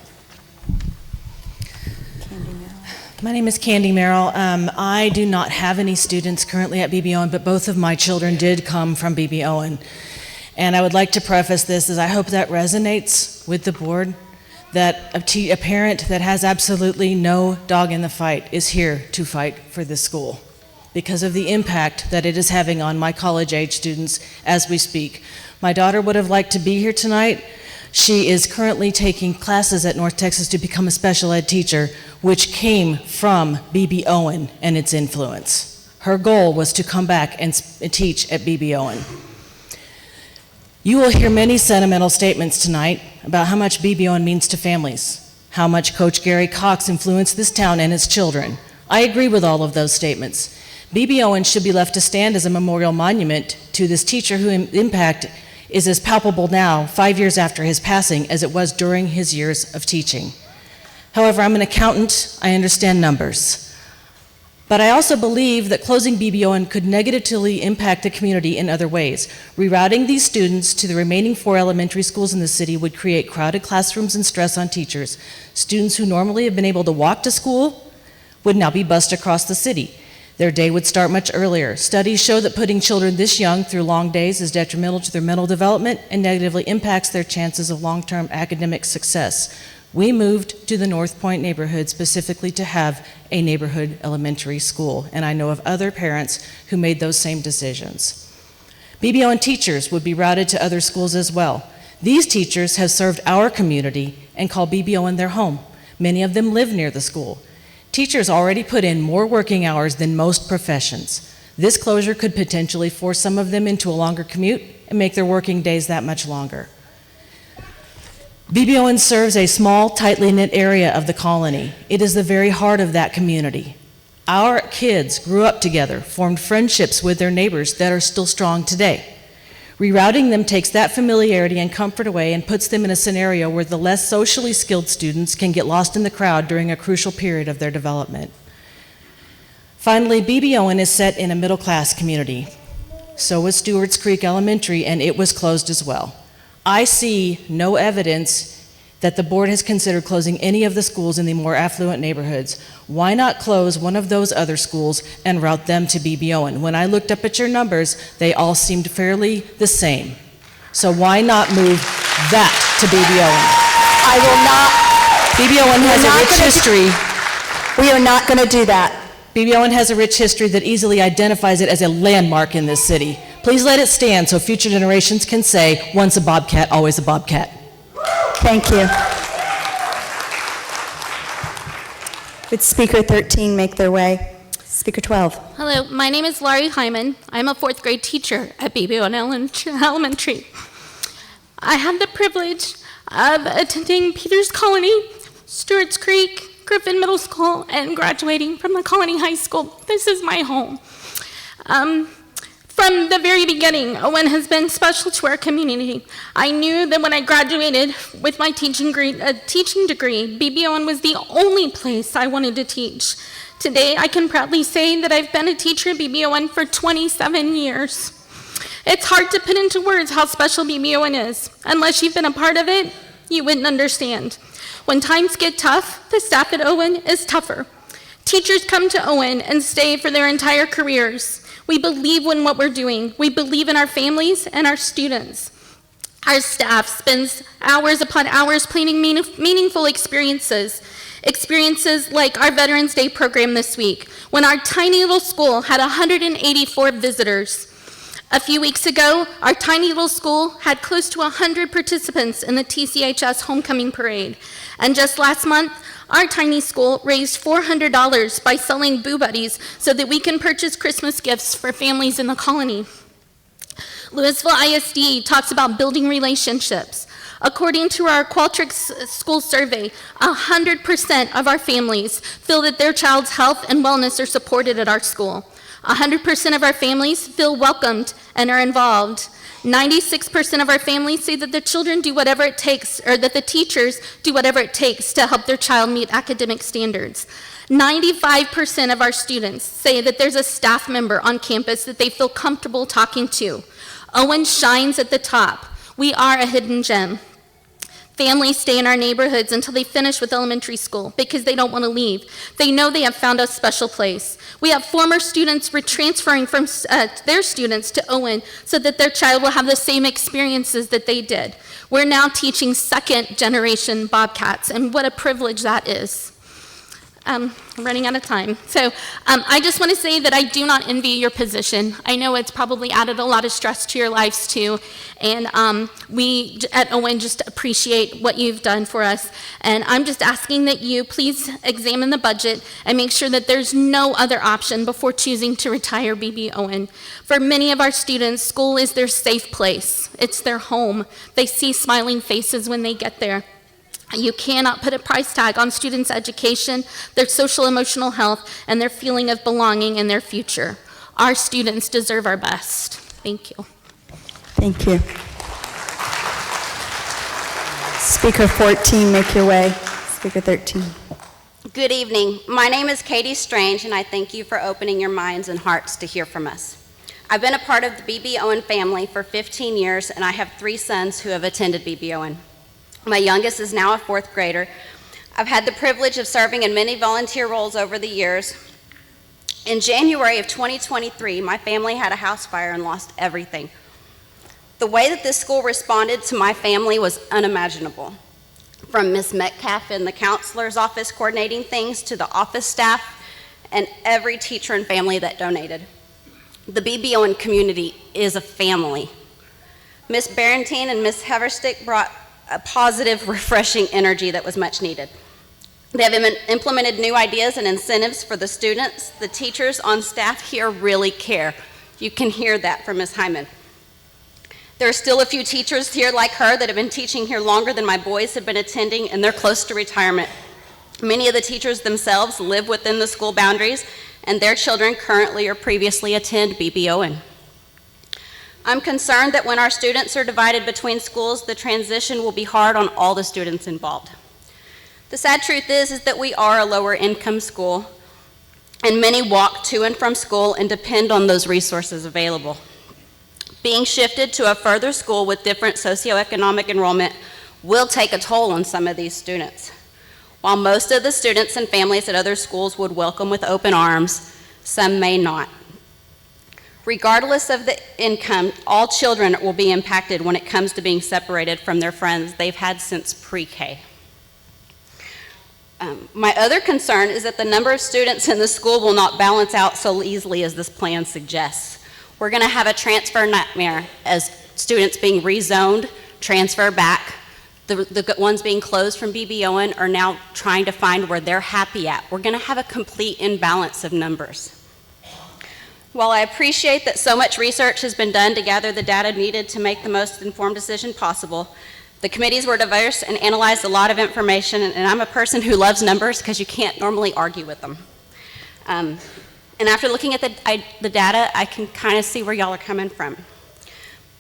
K: My name is Candy Merrill. I do not have any students currently at B.B. Owen, but both of my children did come from B.B. Owen. And I would like to preface this as I hope that resonates with the board, that a parent that has absolutely no dog in the fight is here to fight for this school because of the impact that it is having on my college-age students as we speak. My daughter would have liked to be here tonight. She is currently taking classes at North Texas to become a special ed teacher, which came from B.B. Owen and its influence. Her goal was to come back and teach at B.B. Owen. You will hear many sentimental statements tonight about how much B.B. Owen means to families, how much Coach Gary Cox influenced this town and its children. I agree with all of those statements. B.B. Owen should be left to stand as a memorial monument to this teacher whose impact is as palpable now, 5 years after his passing, as it was during his years of teaching. However, I'm an accountant, I understand numbers. But I also believe that closing B.B. Owen could negatively impact the community in other ways. Rerouting these students to the remaining 4 elementary schools in the city would create crowded classrooms and stress on teachers. Students who normally have been able to walk to school would now be bused across the city. Their day would start much earlier. Studies show that putting children this young through long days is detrimental to their mental development and negatively impacts their chances of long-term academic success. We moved to the North Point neighborhood specifically to have a neighborhood elementary school, and I know of other parents who made those same decisions. BBON teachers would be routed to other schools as well. These teachers have served our community and call BBON their home. Many of them live near the school. Teachers already put in more working hours than most professions. This closure could potentially force some of them into a longer commute and make their working days that much longer. BBON serves a small, tightly knit area of the colony. It is the very heart of that community. Our kids grew up together, formed friendships with their neighbors that are still strong today. Rerouting them takes that familiarity and comfort away and puts them in a scenario where the less socially skilled students can get lost in the crowd during a crucial period of their development. Finally, BBON is set in a middle-class community. So was Stewart's Creek Elementary, and it was closed as well. I see no evidence that the board has considered closing any of the schools in the more affluent neighborhoods. Why not close one of those other schools and route them to BBON? When I looked up at your numbers, they all seemed fairly the same. So why not move that to BBON?
A: I will not.
K: BBON has a rich history.
A: We are not going to do that.
K: BBON has a rich history that easily identifies it as a landmark in this city. Please let it stand so future generations can say, once a Bobcat, always a Bobcat.
A: Thank you. Would Speaker 13 make their way? Speaker 12.
L: Hello, my name is Laurie Hyman. I'm a fourth grade teacher at BBON Elementary. I had the privilege of attending Peters Colony, Stewart's Creek, Griffin Middle School, and graduating from the Colony High School. This is my home. From the very beginning, Owen has been special to our community. I knew that when I graduated with my teaching degree, BBON was the only place I wanted to teach. Today, I can proudly say that I've been a teacher at BBON for 27 years. It's hard to put into words how special BBON is. Unless you've been a part of it, you wouldn't understand. When times get tough, the staff at Owen is tougher. Teachers come to Owen and stay for their entire careers. We believe in what we're doing. We believe in our families and our students. Our staff spends hours upon hours planning meaningful experiences. Experiences like our Veterans Day program this week, when our tiny little school had 184 visitors. A few weeks ago, our tiny little school had close to 100 participants in the TCHS Homecoming Parade. And just last month, our tiny school raised $400 by selling Boo Buddies so that we can purchase Christmas gifts for families in the colony. Lewisville ISD talks about building relationships. According to our Qualtrics school survey, 100% of our families feel that their child's health and wellness are supported at our school. 100% of our families feel welcomed and are involved. 96% of our families say that the children do whatever it takes, or that the teachers do whatever it takes to help their child meet academic standards. 95% of our students say that there's a staff member on campus that they feel comfortable talking to. Owen shines at the top. We are a hidden gem. Families stay in our neighborhoods until they finish with elementary school because they don't want to leave. They know they have found a special place. We have former students transferring from their students to Owen so that their child will have the same experiences that they did. We're now teaching second generation Bobcats, and what a privilege that is. I'm running out of time. So I just want to say that I do not envy your position. I know it's probably added a lot of stress to your lives too. And we at Owen just appreciate what you've done for us. And I'm just asking that you please examine the budget and make sure that there's no other option before choosing to retire BB Owen. For many of our students, school is their safe place. It's their home. They see smiling faces when they get there. You cannot put a price tag on students' education, their social emotional health, and their feeling of belonging in their future. Our students deserve our best. Thank you.
A: Thank you. Speaker 14, make your way. Speaker 13.
M: Good evening. My name is Katie Strange, and I thank you for opening your minds and hearts to hear from us. I've been a part of the BB Owen family for 15 years, and I have 3 sons who have attended BB Owen. My youngest is now a 4th grader. I've had the privilege of serving in many volunteer roles over the years. In January of 2023, my family had a house fire and lost everything. The way that this school responded to my family was unimaginable. From Ms. Metcalf in the counselor's office coordinating things to the office staff and every teacher and family that donated. The BBON community is a family. Ms. Barentine and Ms. Heverstick brought a positive, refreshing energy that was much needed. They have implemented new ideas and incentives for the students. The teachers on staff here really care. You can hear that from Ms. Hyman. There are still a few teachers here like her that have been teaching here longer than my boys have been attending, and they're close to retirement. Many of the teachers themselves live within the school boundaries, and their children currently or previously attend BBON. I'm concerned that when our students are divided between schools, the transition will be hard on all the students involved. The sad truth is that we are a lower income school, and many walk to and from school and depend on those resources available. Being shifted to a further school with different socioeconomic enrollment will take a toll on some of these students. While most of the students and families at other schools would welcome with open arms, some may not. Regardless of the income, all children will be impacted when it comes to being separated from their friends they've had since pre-K. My other concern is that the number of students in the school will not balance out so easily as this plan suggests. We're going to have a transfer nightmare as students being rezoned, transfer back. The ones being closed from BBON are now trying to find where they're happy at. We're going to have a complete imbalance of numbers. While I appreciate that so much research has been done to gather the data needed to make the most informed decision possible, the committees were diverse and analyzed a lot of information, and I'm a person who loves numbers because you can't normally argue with them. And after looking at the data, I can kind of see where y'all are coming from.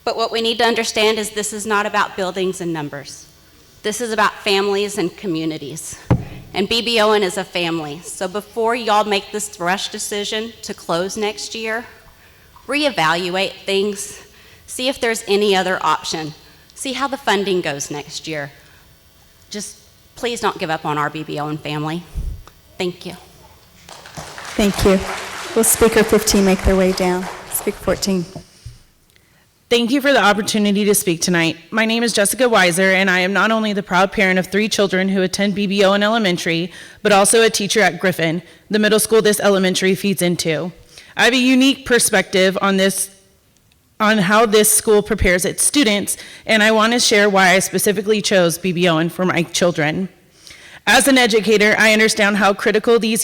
M: But what we need to understand is this is not about buildings and numbers. This is about families and communities. And BBON is a family. So before y'all make this rush decision to close next year, reevaluate things, see if there's any other option, see how the funding goes next year. Just please don't give up on our BBON family. Thank you.
A: Thank you. Will Speaker 15 make their way down? Speaker 14.
N: Thank you for the opportunity to speak tonight. My name is Jessica Weiser, and I am not only the proud parent of 3 children who attend BBON Elementary, but also a teacher at Griffin, the middle school this elementary feeds into. I have a unique perspective on how this school prepares its students, and I want to share why I specifically chose BBON for my children. As an educator, I understand how critical these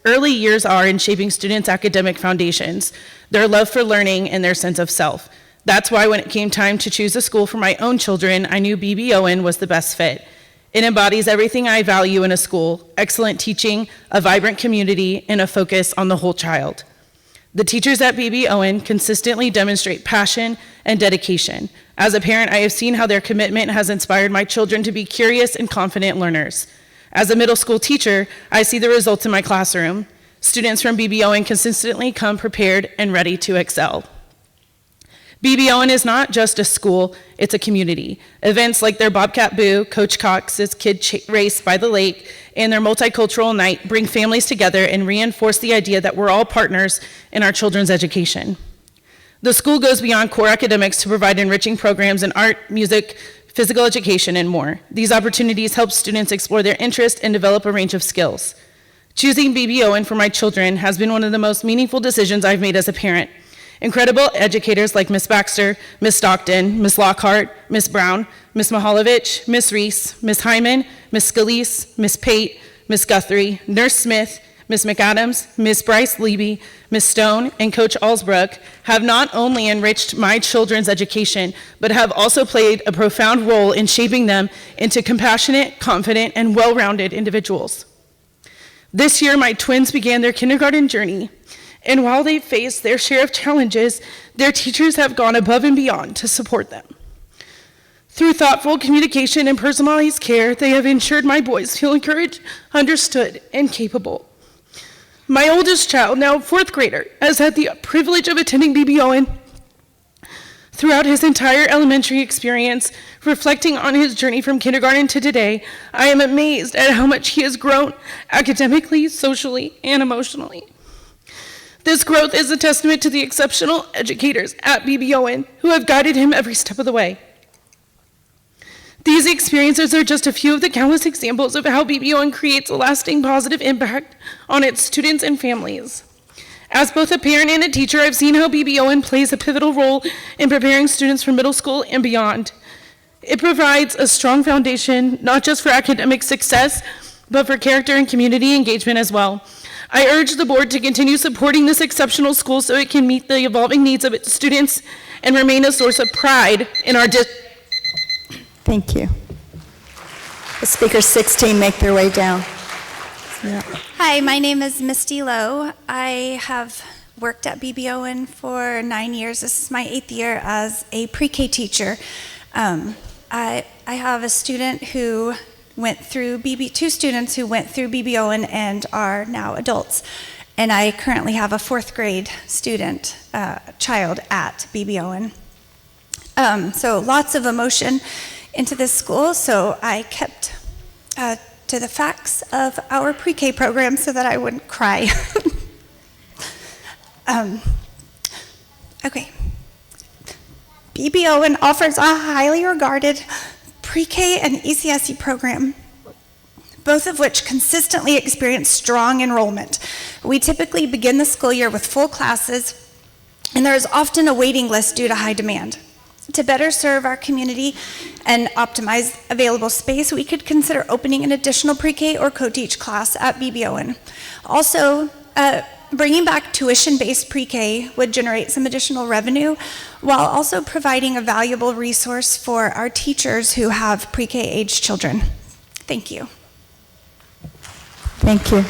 N: early years are in shaping students' academic foundations, their love for learning, and their sense of self. That's why when it came time to choose a school for my own children, I knew BBON was the best fit. It embodies everything I value in a school: excellent teaching, a vibrant community, and a focus on the whole child. The teachers at BBON consistently demonstrate passion and dedication. As a parent, I have seen how their commitment has inspired my children to be curious and confident learners. As a middle school teacher, I see the results in my classroom. Students from BBON consistently come prepared and ready to excel. BBON is not just a school, it's a community. Events like their Bobcat Boo, Coach Cox's Kid Race by the Lake, and their Multicultural Night bring families together and reinforce the idea that we're all partners in our children's education. The school goes beyond core academics to provide enriching programs in art, music, physical education, and more. These opportunities help students explore their interests and develop a range of skills. Choosing BBON for my children has been one of the most meaningful decisions I've made as a parent. Incredible educators like Ms. Baxter, Ms. Stockton, Ms. Lockhart, Ms. Brown, Ms. Mihalovich, Ms. Reese, Ms. Hyman, Ms. Scalise, Ms. Pate, Ms. Guthrie, Nurse Smith, Ms. McAdams, Ms. Bryce Leby, Ms. Stone, and Coach Allsbrook have not only enriched my children's education, but have also played a profound role in shaping them into compassionate, confident, and well-rounded individuals. This year, my twins began their kindergarten journey, and while they faced their share of challenges, their teachers have gone above and beyond to support them. Through thoughtful communication and personalized care, they have ensured my boys feel encouraged, understood, and capable. My oldest child, now a 4th grader, has had the privilege of attending BBON throughout his entire elementary experience. Reflecting on his journey from kindergarten to today, I am amazed at how much he has grown academically, socially, and emotionally. This growth is a testament to the exceptional educators at BB Owen who have guided him every step of the way. These experiences are just a few of the countless examples of how BB Owen creates a lasting positive impact on its students and families. As both a parent and a teacher, I've seen how BB Owen plays a pivotal role in preparing students for middle school and beyond. It provides a strong foundation, not just for academic success, but for character and community engagement as well. I urge the board to continue supporting this exceptional school so it can meet the evolving needs of its students and remain a source of pride in our district.
A: Thank you. The speakers 16 make their way down. Yeah.
O: Hi, my name is Misty Lowe. I have worked at BB Owen for 9 years. This is my 8th year as a pre-K teacher. I have a student who went through two students who went through BB Owen and are now adults. And I currently have a 4th grade student, child at BB Owen. So lots of emotion into this school, so I kept to the facts of our pre-K program so that I wouldn't cry. Okay. BB Owen offers a highly regarded pre-K and ECSE program, both of which consistently experience strong enrollment. We typically begin the school year with full classes, and there is often a waiting list due to high demand. To better serve our community and optimize available space, we could consider opening an additional pre-K or co-teach class at BB Owen. Also, bringing back tuition-based pre-K would generate some additional revenue while also providing a valuable resource for our teachers who have pre-K age children. Thank you.
A: Thank you.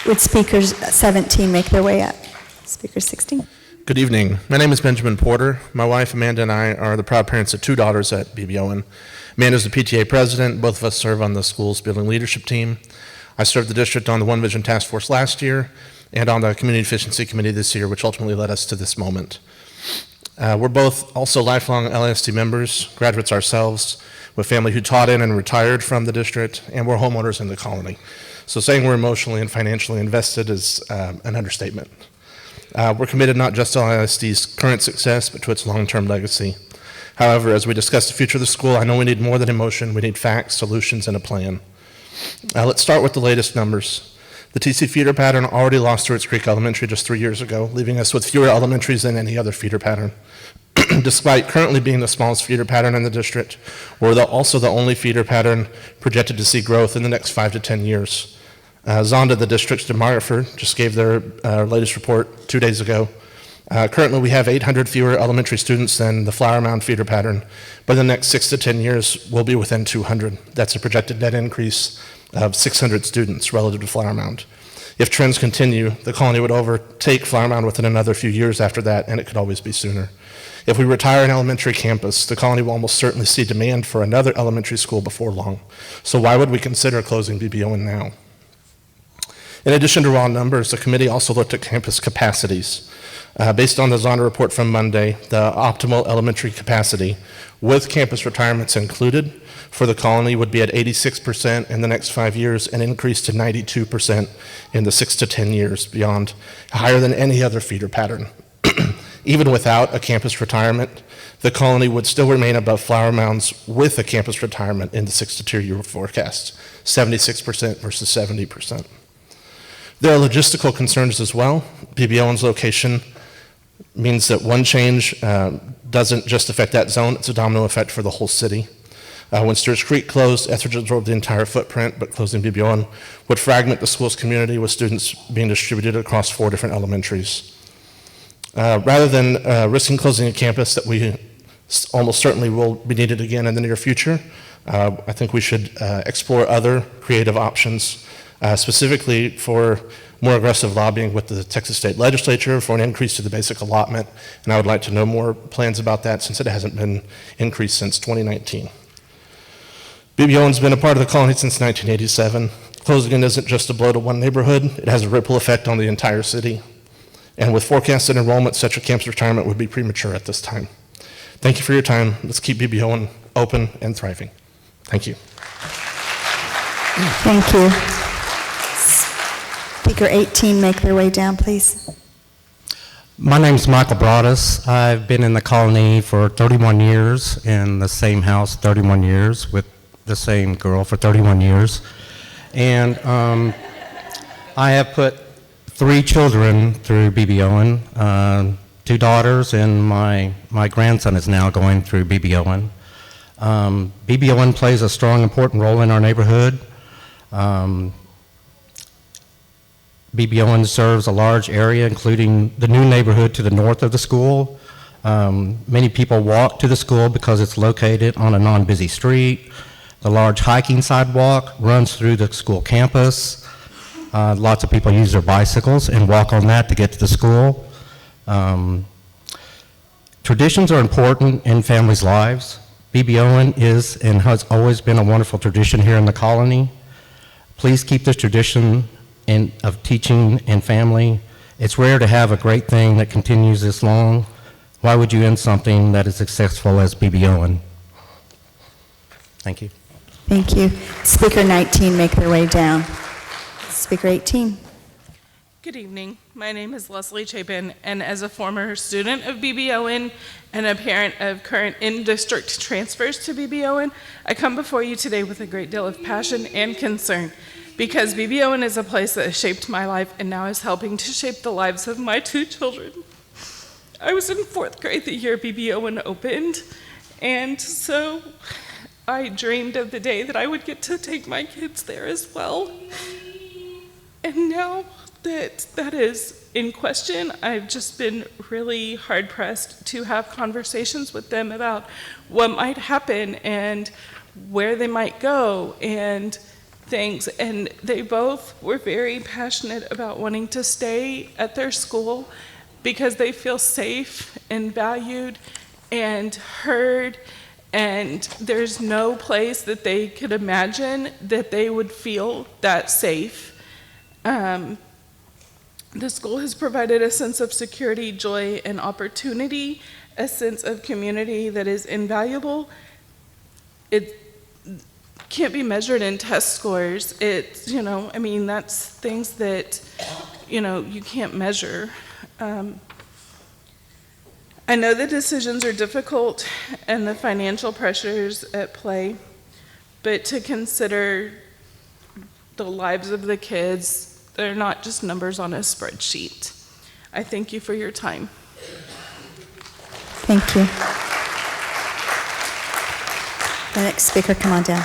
A: Would speakers 17 make their way up? Speaker 16.
P: Good evening. My name is Benjamin Porter. My wife Amanda and I are the proud parents of 2 daughters at BB Owen. Amanda's the PTA president. Both of us serve on the school's building leadership team. I served the district on the One Vision Task Force last year and on the Community Efficiency Committee this year, which ultimately led us to this moment. We're both also lifelong LASD members, graduates ourselves, with family who taught in and retired from the district, and we're homeowners in the colony. So saying we're emotionally and financially invested is an understatement. We're committed not just to LASD's current success, but to its long-term legacy. However, as we discuss the future of the school, I know we need more than emotion. We need facts, solutions, and a plan. Let's start with the latest numbers. The TC feeder pattern already lost Stewart's Creek Elementary just 3 years ago, leaving us with fewer elementaries than any other feeder pattern. Despite currently being the smallest feeder pattern in the district, we're also the only feeder pattern projected to see growth in the next 5 to 10 years. Zonda, the district's demographer, just gave their latest report 2 days ago. Currently, we have 800 fewer elementary students than the Flower Mound feeder pattern, but in the next 6 to 10 years, we'll be within 200. That's a projected net increase of 600 students relative to Flower Mound. If trends continue, the colony would overtake Flower Mound within another few years after that, and it could always be sooner. If we retire an elementary campus, the colony will almost certainly see demand for another elementary school before long. So why would we consider closing BB Owen now? In addition to raw numbers, the committee also looked at campus capacities. Based on the Zonda report from Monday, the optimal elementary capacity, with campus retirements included, for the colony would be at 86% in the next 5 years and increase to 92% in the 6 to 10 years beyond, higher than any other feeder pattern. Even without a campus retirement, the colony would still remain above Flower Mounds with a campus retirement in the 6 to 2 year forecast, 76% versus 70%. There are logistical concerns as well. BB Owen's location means that one change doesn't just affect that zone, it's a domino effect for the whole city. When Stewart's Creek closed, Etheridge absorbed the entire footprint, but closing BB Owen would fragment the school's community with students being distributed across 4 different elementaries. Rather than risking closing a campus that we almost certainly will be needed again in the near future, I think we should explore other creative options, specifically for more aggressive lobbying with the Texas State Legislature for an increase to the basic allotment, and I would like to know more plans about that since it hasn't been increased since 2019. BB Owen's been a part of the colony since 1987. Closing it isn't just a blow to one neighborhood, it has a ripple effect on the entire city. And with forecasted enrollment, such a campus retirement would be premature at this time. Thank you for your time. Let's keep BB Owen open and thriving. Thank you.
A: Thank you. speaker 18 make their way down, please.
Q: My name's Michael Broadus. I've been in the colony for 31 years, in the same house 31 years, with the same girl for 31 years. And I have put 3 children through BB Owen, 2 daughters, and my grandson is now going through BB Owen. BB Owen plays a strong, important role in our neighborhood. BB Owen serves a large area, including the new neighborhood to the north of the school. Many people walk to the school because it's located on a non-busy street. The large hiking sidewalk runs through the school campus. Lots of people use their bicycles and walk on that to get to the school. Traditions are important in families' lives. BB Owen is and has always been a wonderful tradition here in the colony. Please keep this tradition of teaching and family. It's rare to have a great thing that continues this long. Why would you end something that is successful as BB Owen? Thank you.
A: Thank you. Speaker 19 make their way down. Speaker 18.
N: Good evening. My name is Leslie Chapin, and as a former student of BB Owen and a parent of current in-district transfers to BB Owen, I come before you today with a great deal of passion and concern, because BB Owen is a place that has shaped my life and now is helping to shape the lives of my 2 children. I was in 4th grade the year BB Owen opened, and so I dreamed of the day that I would get to take my kids there as well. And now that is in question, I've just been really hard-pressed to have conversations with them about what might happen and where they might go and things. And they both were very passionate about wanting to stay at their school because they feel safe and valued and heard, and there's no place that they could imagine that they would feel that safe. The school has provided a sense of security, joy, and opportunity, a sense of community that is invaluable. It can't be measured in test scores. It's, that's things that, you can't measure. I know the decisions are difficult and the financial pressures at play, but to consider the lives of the kids, they're not just numbers on a spreadsheet. I thank you for your time.
A: Thank you. The next speaker, come on down.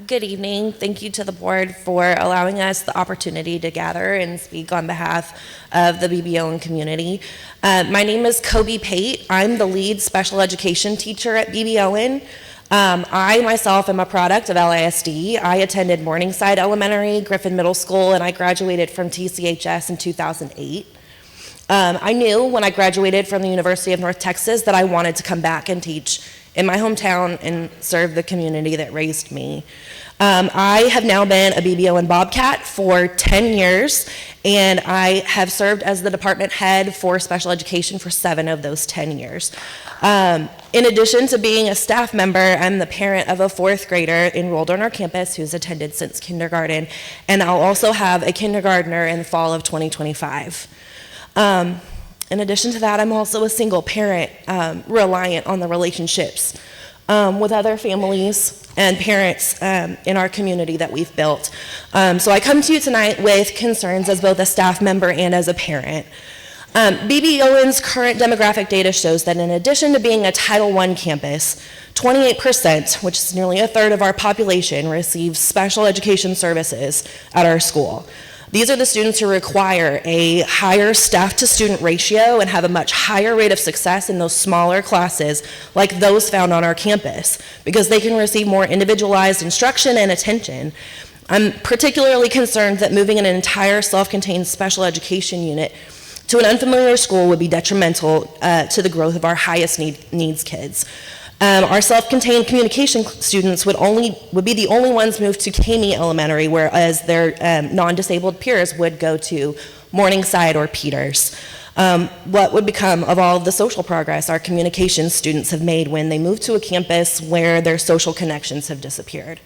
R: Good evening. Thank you to the board for allowing us the opportunity to gather and speak on behalf of the BB Owen community. My name is Kobe Pate. I'm the lead special education teacher at BB Owen. I myself am a product of LISD. I attended Morningside Elementary, Griffin Middle School, and I graduated from TCHS in 2008. I knew when I graduated from the University of North Texas that I wanted to come back and teach in my hometown and serve the community that raised me. I have now been a BB Owen Bobcat for 10 years, and I have served as the department head for special education for 7 of those 10 years. In addition to being a staff member, I'm the parent of a 4th grader enrolled on our campus who's attended since kindergarten, and I'll also have a kindergartner in the fall of 2025. In addition to that, I'm also a single parent, reliant on the relationships with other families and parents in our community that we've built. So I come to you tonight with concerns as both a staff member and as a parent. BB Owen's current demographic data shows that in addition to being a Title I campus, 28%, which is nearly a third of our population, receives special education services at our school. These are the students who require a higher staff-to-student ratio and have a much higher rate of success in those smaller classes like those found on our campus because they can receive more individualized instruction and attention. I'm particularly concerned that moving an entire self-contained special education unit to an unfamiliar school would be detrimental to the growth of our highest needs kids. Our self-contained communication students would be the only ones moved to Kamey Elementary, whereas their non-disabled peers would go to Morningside or Peters. What would become of all of the social progress our communication students have made when they move to a campus where their social connections have disappeared?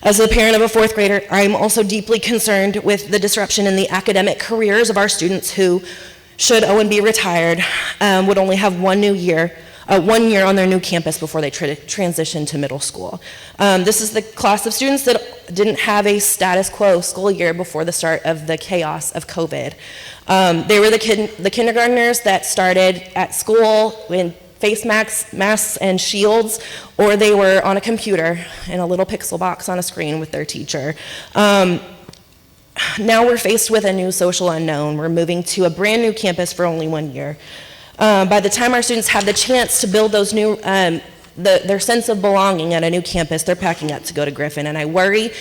R: As a parent of a fourth grader, I'm also deeply concerned with the disruption in the academic careers of our students who, should Owen be retired, would only have 1 year on their new campus before they transition to middle school. This is the class of students that didn't have a status quo school year before the start of the chaos of COVID. They were the kindergartners that started at school in face masks and shields, or they were on a computer in a little pixel box on a screen with their teacher. Now we're faced with a new social unknown. We're moving to a brand new campus for only 1 year. By the time our students have the chance to build those new, their sense of belonging at a new campus, they're packing up to go to Griffin. And I worry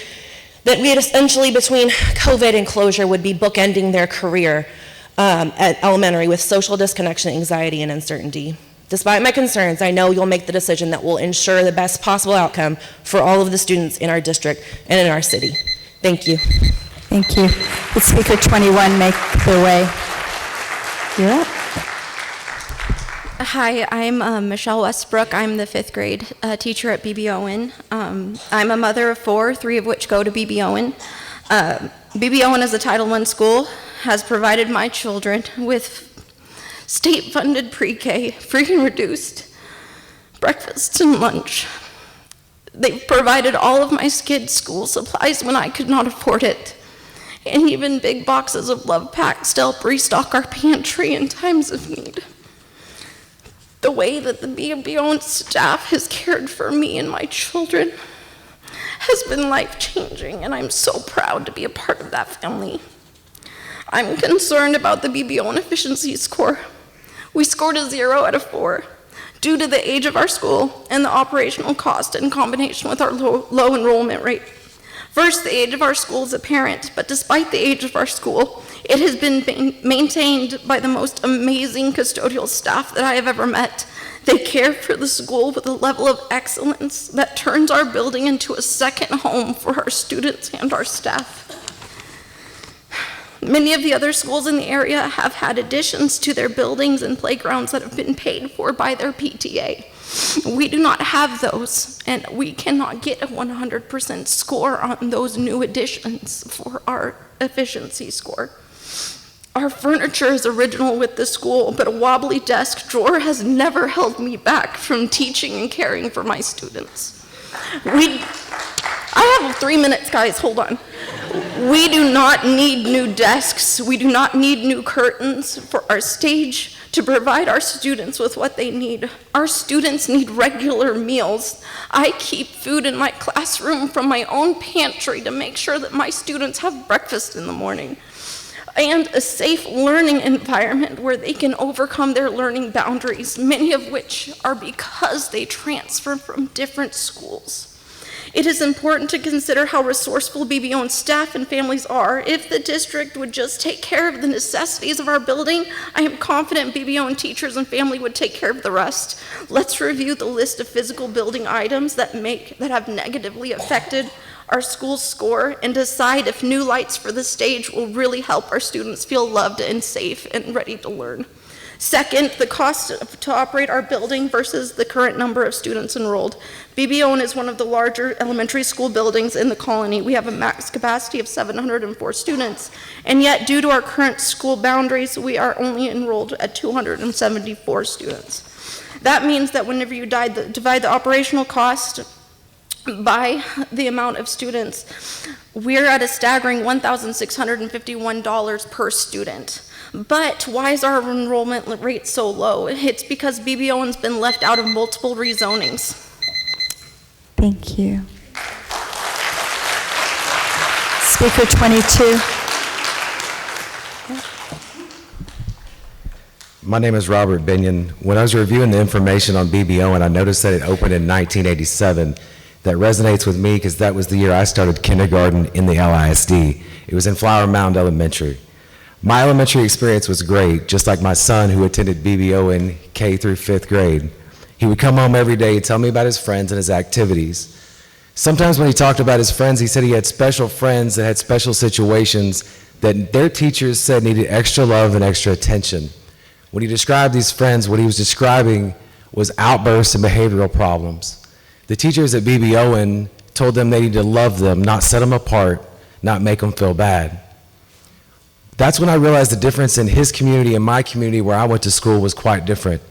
R: that we had essentially, between COVID and closure, would be bookending their career at elementary with social disconnection, anxiety, and uncertainty. Despite my concerns, I know you'll make the decision that will ensure the best possible outcome for all of the students in our district and in our city. Thank you.
A: Thank you. Would Speaker 21 make their way? You're up.
S: Hi, I'm Michelle Westbrook. I'm the 5th grade teacher at BB Owen. I'm a mother of 4, 3 of which go to BB Owen. BB Owen is a Title I school, has provided my children with state-funded pre-K, free and reduced breakfast and lunch. They've provided all of my kids' school supplies when I could not afford it, and even big boxes of love packs to help restock our pantry in times of need. The way that the BB Owen staff has cared for me and my children has been life-changing, and I'm so proud to be a part of that family. I'm concerned about the BB Owen efficiency score. We scored a 0 out of 4 due to the age of our school and the operational cost in combination with our low enrollment rate. First, the age of our school is apparent, but despite the age of our school, it has been maintained by the most amazing custodial staff that I have ever met. They care for the school with a level of excellence that turns our building into a second home for our students and our staff. Many of the other schools in the area have had additions to their buildings and playgrounds that have been paid for by their PTA. We do not have those, and we cannot get a 100% score on those new additions for our efficiency score. Our furniture is original with the school, but a wobbly desk drawer has never held me back from teaching and caring for my students. I have 3 minutes, guys, hold on. We do not need new desks. We do not need new curtains for our stage to provide our students with what they need. Our students need regular meals. I keep food in my classroom from my own pantry to make sure that my students have breakfast in the morning, and a safe learning environment where they can overcome their learning boundaries, many of which are because they transfer from different schools. It is important to consider how resourceful BB Owen staff and families are. If the district would just take care of the necessities of our building, I am confident BB Owen teachers and family would take care of the rest. Let's review the list of physical building items that have negatively affected our school's score and decide if new lights for the stage will really help our students feel loved and safe and ready to learn. Second, the cost to operate our building versus the current number of students enrolled. BB Owen is one of the larger elementary school buildings in the colony. We have a max capacity of 704 students, and yet due to our current school boundaries, we are only enrolled at 274 students. That means that whenever you divide the operational cost by the amount of students, we're at a staggering $1,651 per student. But why is our enrollment rate so low? It's because BB Owen's been left out of multiple rezonings.
A: Thank you. Speaker 22.
T: My name is Robert Binion. When I was reviewing the information on BB Owen, I noticed that it opened in 1987. That resonates with me because that was the year I started kindergarten in the LISD. It was in Flower Mound Elementary. My elementary experience was great, just like my son who attended BB Owen K through 5th grade. He would come home every day and tell me about his friends and his activities. Sometimes when he talked about his friends, he said he had special friends that had special situations that their teachers said needed extra love and extra attention. When he described these friends, what he was describing was outbursts and behavioral problems. The teachers at BB Owen told them they need to love them, not set them apart, not make them feel bad. That's when I realized the difference in his community and my community where I went to school was quite different.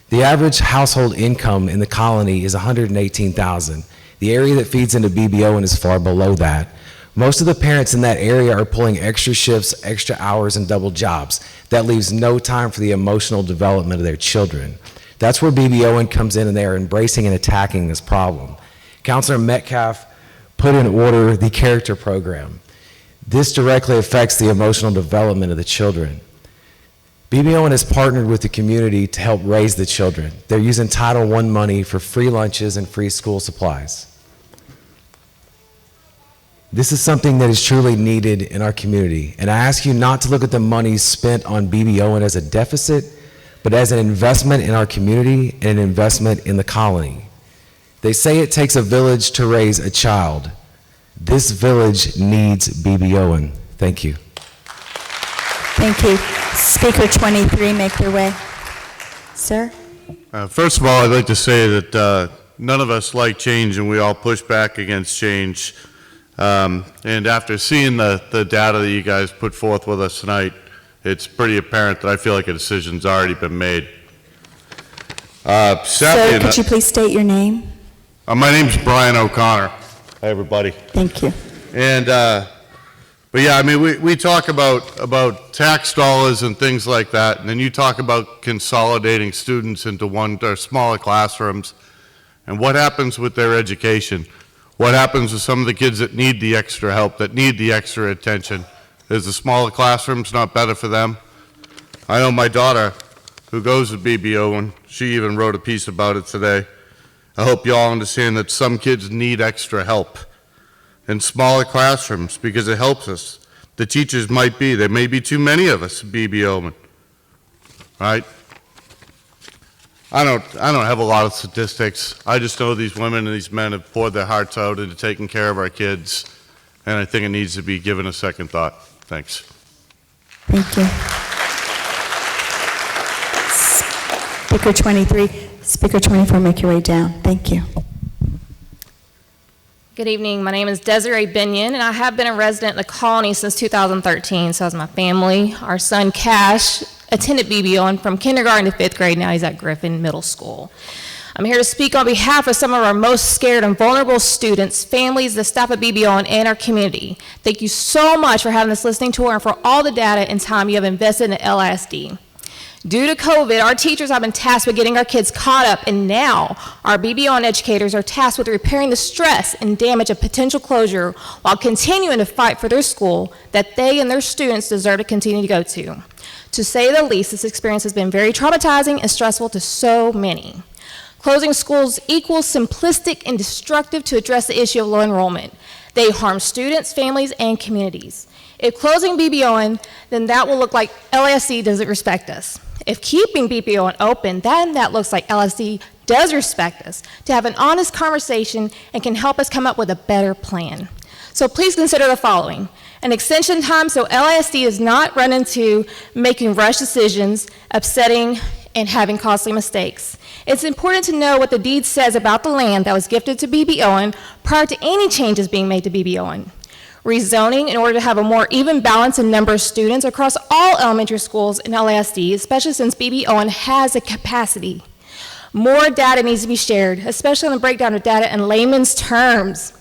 T: The average household income in the colony is $118,000. The area that feeds into BBON is far below that. Most of the parents in that area are pulling extra shifts, extra hours, and double jobs. That leaves no time for the emotional development of their children. That's where BBON comes in, and they are embracing and attacking this problem. Counselor Metcalf put in order the character program. This directly affects the emotional development of the children. BBON has partnered with the community to help raise the children. They're using Title I money for free lunches and free school supplies. This is something that is truly needed in our community, and I ask you not to look at the money spent on BBON as a deficit, but as an investment in our community and an investment in the colony. They say it takes a village to raise a child. This village needs BBON. Thank you.
A: Thank you. Speaker 23, make your way. Sir?
U: First of all, I'd like to say that none of us like change, and we all push back against change. And after seeing the data that you guys put forth with us tonight, it's pretty apparent that I feel like a decision's already been made.
A: Sir, could you please state your name?
U: My name's Brian O'Connor. Hi, everybody.
A: Thank you.
U: And, but yeah, I mean, we talk about tax dollars and things like that, and then you talk about consolidating students into one or smaller classrooms, and what happens with their education? What happens with some of the kids that need the extra help, that need the extra attention? Is the smaller classrooms not better for them? I know my daughter, who goes to BBO, and she even wrote a piece about it today. I hope you all understand that some kids need extra help in smaller classrooms because it helps us. The teachers there may be too many of us at BBO, right? I don't have a lot of statistics. I just know these women and these men have poured their hearts out into taking care of our kids, and I think it needs to be given a second thought. Thanks.
A: Thank you. Speaker 23, Speaker 24, make your way down. Thank you.
V: Good evening. My name is Desiree Binion, and I have been a resident in the colony since 2013. So has my family. Our son Cash attended BBO from kindergarten to 5th grade. Now he's at Griffin Middle School. I'm here to speak on behalf of some of our most scared and vulnerable students, families, the staff at BBO, and our community. Thank you so much for having this listening tour and for all the data and time you have invested in the LISD. Due to COVID, our teachers have been tasked with getting our kids caught up, and now our BBO and educators are tasked with repairing the stress and damage of potential closure while continuing to fight for their school that they and their students deserve to continue to go to. To say the least, this experience has been very traumatizing and stressful to so many. Closing schools equals simplistic and destructive to address the issue of low enrollment. They harm students, families, and communities. If closing BBON, then that will look like LASD doesn't respect us. If keeping BBON open, then that looks like LASD does respect us, to have an honest conversation and can help us come up with a better plan. So please consider the following: an extension time so LASD does not run into making rush decisions, upsetting, and having costly mistakes. It's important to know what the deed says about the land that was gifted to BBON prior to any changes being made to BBON. Rezoning in order to have a more even balance in number of students across all elementary schools in LASD, especially since BBON has a capacity. More data needs to be shared, especially on the breakdown of data in layman's terms.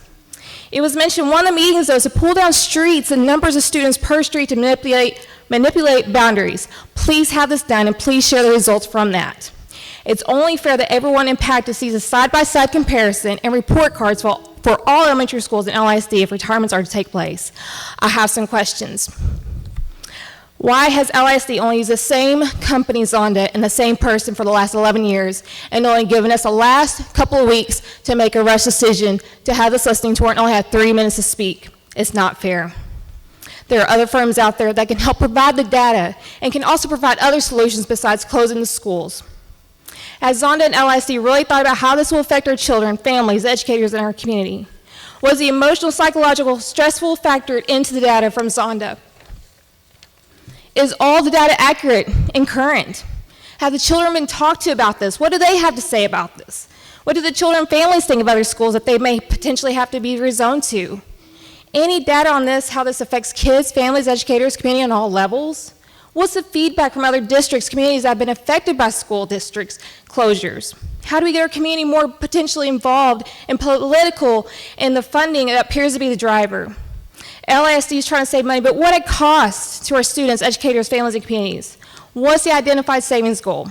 V: It was mentioned one of the meetings, though, to pull down streets and numbers of students per street to manipulate boundaries. Please have this done, and please share the results from that. It's only fair that everyone impacted sees a side-by-side comparison and report cards for all elementary schools in LISD if retirements are to take place. I have some questions. Why has LISD only used the same company, Zonda, and the same person for the last 11 years, and only given us the last couple of weeks to make a rush decision to have this listening tour and only have 3 minutes to speak? It's not fair. There are other firms out there that can help provide the data and can also provide other solutions besides closing the schools. Has Zonda and LISD really thought about how this will affect our children, families, educators, and our community? Was the emotional, psychological, stressful factored into the data from Zonda? Is all the data accurate and current? Have the children been talked to about this? What do they have to say about this? What do the children and families think of other schools that they may potentially have to be rezoned to? Any data on this, how this affects kids, families, educators, community on all levels? What's the feedback from other districts, communities that have been affected by school districts closures? How do we get our community more potentially involved in political and the funding that appears to be the driver? LISD is trying to save money, but what it costs to our students, educators, families, and communities? What's the identified savings goal?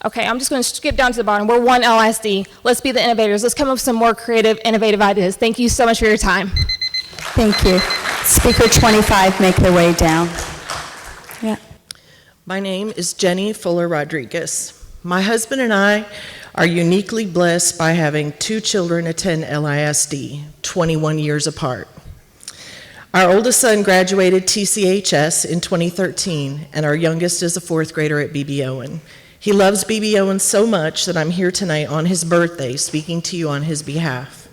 V: Okay, I'm just going to skip down to the bottom. We're one LISD. Let's be the innovators. Let's come up with some more creative, innovative ideas. Thank you so much for your time.
A: Thank you. Speaker 25, make their way down. Yeah.
B: My name is Jenny Fuller Rodriguez. My husband and I are uniquely blessed by having 2 children attend LISD, 21 years apart. Our oldest son graduated TCHS in 2013, and our youngest is a 4th grader at BB Owen. He loves BB Owen so much that I'm here tonight on his birthday speaking to you on his behalf.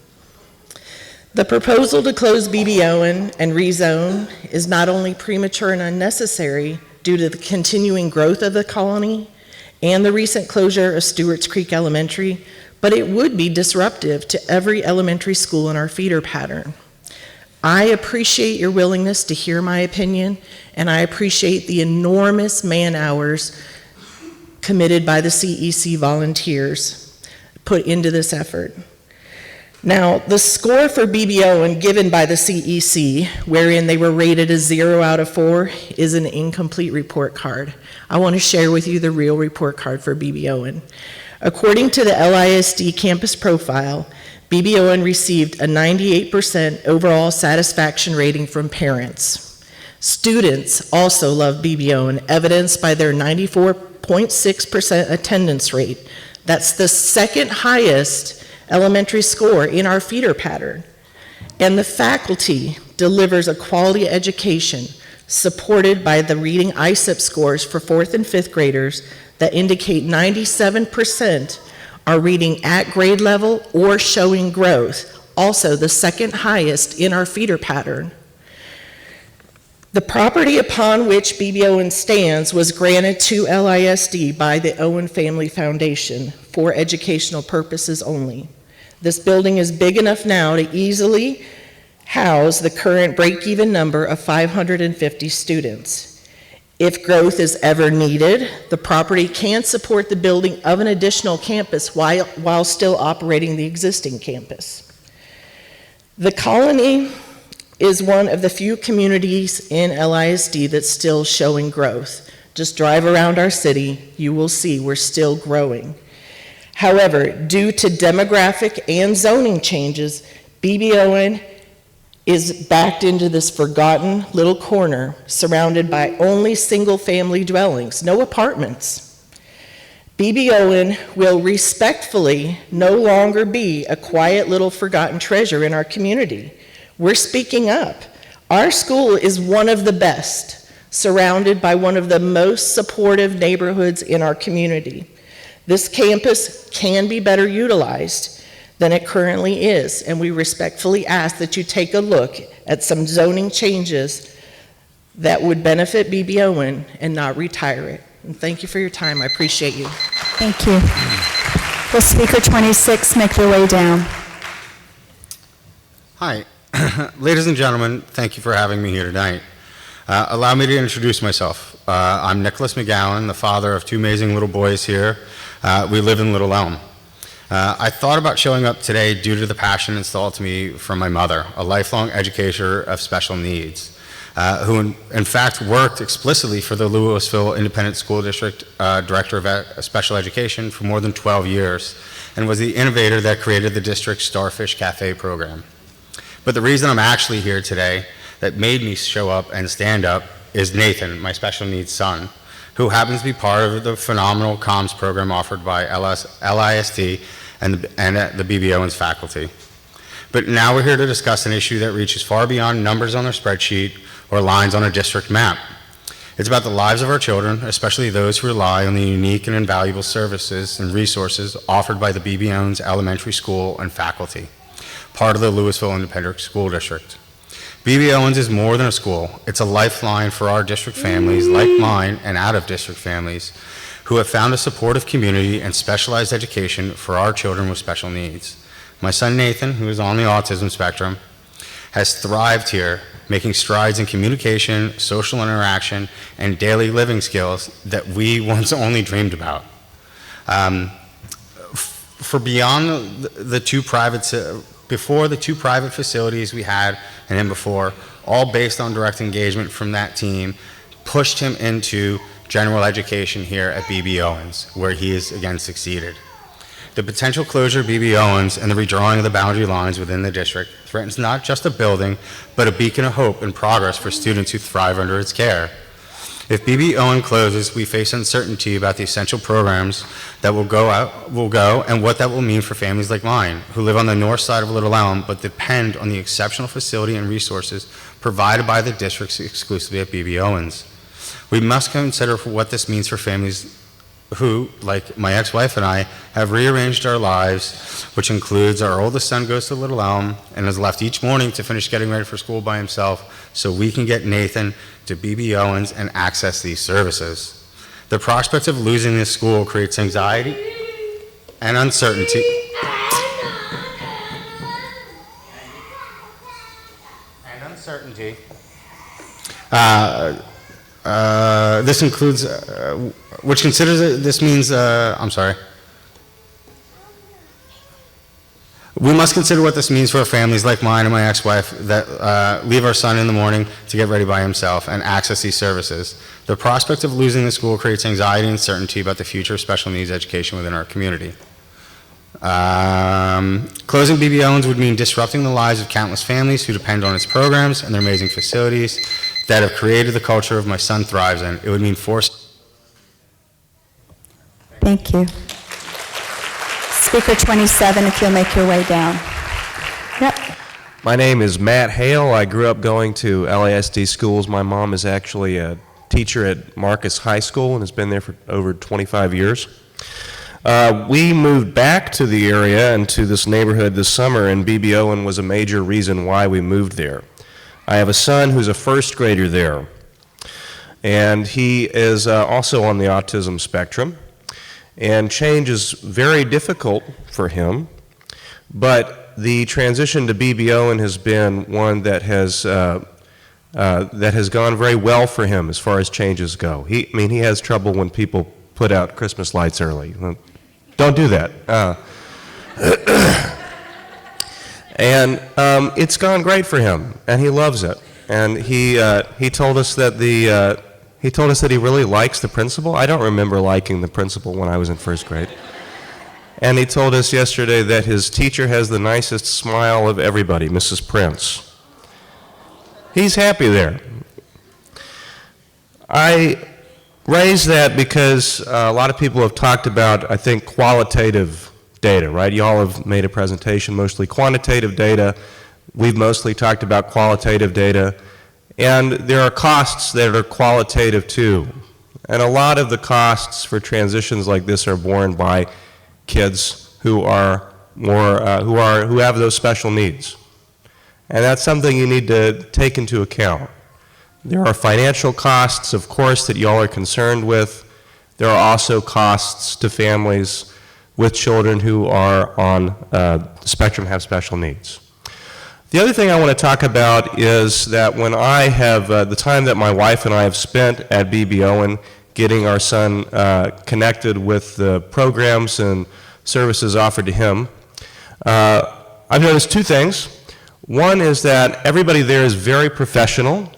B: The proposal to close BB Owen and rezone is not only premature and unnecessary due to the continuing growth of the colony and the recent closure of Stewart's Creek Elementary, but it would be disruptive to every elementary school in our feeder pattern. I appreciate your willingness to hear my opinion, and I appreciate the enormous man-hours committed by the CEC volunteers put into this effort. Now, the score for BB Owen given by the CEC, wherein they were rated a 0 out of 4, is an incomplete report card. I want to share with you the real report card for BB Owen. According to the LISD campus profile, BB Owen received a 98% overall satisfaction rating from parents. Students also love BB Owen, evidenced by their 94.6% attendance rate. That's the second highest elementary score in our feeder pattern. And the faculty delivers a quality education supported by the reading ISIP scores for 4th and 5th graders that indicate 97% are reading at grade level or showing growth, also the second highest in our feeder pattern. The property upon which BB Owen stands was granted to LISD by the Owen Family Foundation for educational purposes only. This building is big enough now to easily house the current break-even number of 550 students. If growth is ever needed, the property can support the building of an additional campus while still operating the existing campus. The colony is one of the few communities in LISD that's still showing growth. Just drive around our city, you will see we're still growing. However, due to demographic and zoning changes, BB Owen is backed into this forgotten little corner surrounded by only single-family dwellings, no apartments. BB Owen will respectfully no longer be a quiet little forgotten treasure in our community. We're speaking up. Our school is one of the best, surrounded by one of the most supportive neighborhoods in our community. This campus can be better utilized than it currently is, and we respectfully ask that you take a look at some zoning changes that would benefit BB Owen and not retire it. And thank you for your time. I appreciate you.
A: Thank you. Will Speaker 26 make their way down?
C: Hi. Ladies and gentlemen, thank you for having me here tonight. Allow me to introduce myself. I'm Nicholas McGowan, the father of 2 amazing little boys here. We live in Little Elm. I thought about showing up today due to the passion installed to me from my mother, a lifelong educator of special needs, who in fact worked explicitly for the Lewisville Independent School District Director of Special Education for more than 12 years, and was the innovator that created the district's Starfish Cafe program. But the reason I'm actually here today that made me show up and stand up is Nathan, my special needs son, who happens to be part of the phenomenal comms program offered by LISD and the BB Owens faculty. But now we're here to discuss an issue that reaches far beyond numbers on a spreadsheet or lines on a district map. It's about the lives of our children, especially those who rely on the unique and invaluable services and resources offered by the BB Owens Elementary School and faculty, part of the Lewisville Independent School District. BB Owens is more than a school. It's a lifeline for our district families, like mine, and out-of-district families who have found a supportive community and specialized education for our children with special needs. My son Nathan, who is on the autism spectrum, has thrived here, making strides in communication, social interaction, and daily living skills that we once only dreamed about. For beyond the two private, before the two private facilities we had, and then before, all based on direct engagement from that team, pushed him into general education here at B.B. Owens, where he has again succeeded. The potential closure of B.B. Owens and the redrawing of the boundary lines within the district threatens not just a building, but a beacon of hope and progress for students who thrive under its care. If B.B. Owens closes, we face uncertainty about the essential programs that will go, and what that will mean for families like mine, who live on the north side of Little Elm, but depend on the exceptional facility and resources provided by the districts exclusively at B.B. Owens. We must consider what this means for families who, like my ex-wife and I, have rearranged our lives, which includes our oldest son goes to Little Elm and is left each morning to finish getting ready for school by himself so we can get Nathan to B.B. Owens and access these services. The prospect of losing this school creates anxiety and uncertainty. This includes, which considers it, this means, I'm sorry. We must consider what this means for families like mine and my ex-wife that leave our son in the morning to get ready by himself and access these services. The prospect of losing the school creates anxiety and uncertainty about the future of special needs education within our community. Closing B.B. Owens would mean disrupting the lives of countless families who depend on its programs and their amazing facilities that have created the culture of my son thrives in. It would mean forced.
A: Thank you. Speaker 27, if you'll make your way down. Yep.
D: My name is Matt Hale. I grew up going to LASD schools. My mom is actually a teacher at Marcus High School and has been there for over 25 years. We moved back to the area and to this neighborhood this summer, and B.B. Owen was a major reason why we moved there. I have a son who's a first grader there, and he is also on the autism spectrum, and change is very difficult for him, but the transition to B.B. Owen has been one that has gone very well for him as far as changes go. He has trouble when people put out Christmas lights early. Don't do that. And it's gone great for him, and he loves it. And he told us that he really likes the principal. I don't remember liking the principal when I was in first grade. And he told us yesterday that his teacher has the nicest smile of everybody, Mrs. Prince. He's happy there. I raise that because a lot of people have talked about, I think, qualitative data, right? Y'all have made a presentation, mostly quantitative data. We've mostly talked about qualitative data. And there are costs that are qualitative too. And a lot of the costs for transitions like this are borne by kids who are who have those special needs. And that's something you need to take into account. There are financial costs, of course, that y'all are concerned with. There are also costs to families with children who are on the spectrum, have special needs. The other thing I want to talk about is that when I have, the time that my wife and I have spent at B.B. Owen getting our son connected with the programs and services offered to him, I've noticed two things. One is that everybody there is very professional.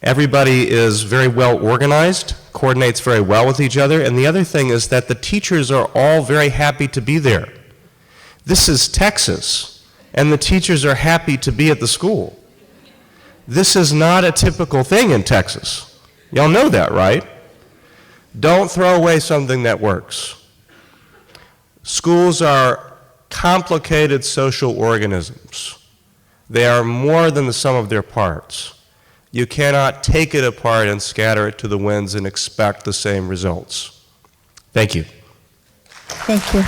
D: Everybody is very well organized, coordinates very well with each other, and the other thing is that the teachers are all very happy to be there. This is Texas, and the teachers are happy to be at the school. This is not a typical thing in Texas. Y'all know that, right? Don't throw away something that works. Schools are complicated social organisms. They are more than the sum of their parts. You cannot take it apart and scatter it to the winds and expect the same results. Thank you.
A: Thank you.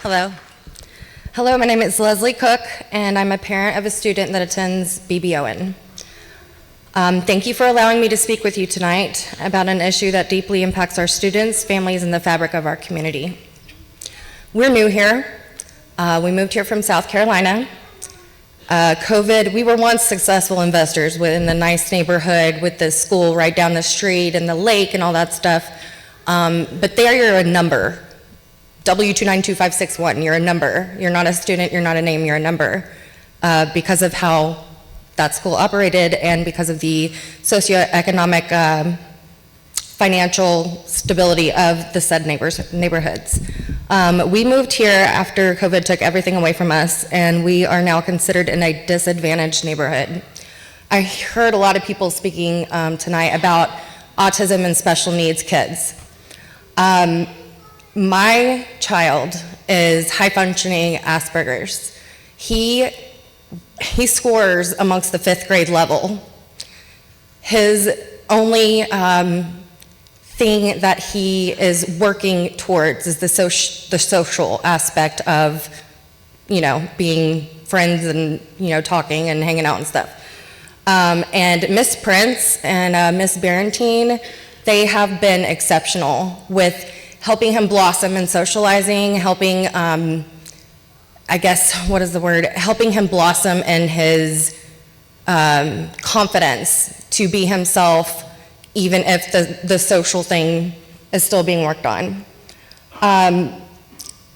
E: Hello. Hello, my name is Leslie Cook, and I'm a parent of a student that attends B.B. Owen. Thank you for allowing me to speak with you tonight about an issue that deeply impacts our students, families, and the fabric of our community. We're new here. We moved here from South Carolina. COVID, we were once successful investors within the nice neighborhood with the school right down the street and the lake and all that stuff. But there you're a number. W292561, you're a number. You're not a student, you're not a name, you're a number. Because of how that school operated and because of the socioeconomic financial stability of the said neighborhoods. We moved here after COVID took everything away from us, and we are now considered in a disadvantaged neighborhood. I heard a lot of people speaking tonight about autism and special needs kids. My child is high-functioning Asperger's. He scores amongst the 5th grade level. His only thing that he is working towards is the social aspect of, being friends and, talking and hanging out and stuff. And Miss Prince and Miss Barentine, they have been exceptional with helping him blossom in socializing, helping, helping him blossom in his confidence to be himself, even if the social thing is still being worked on.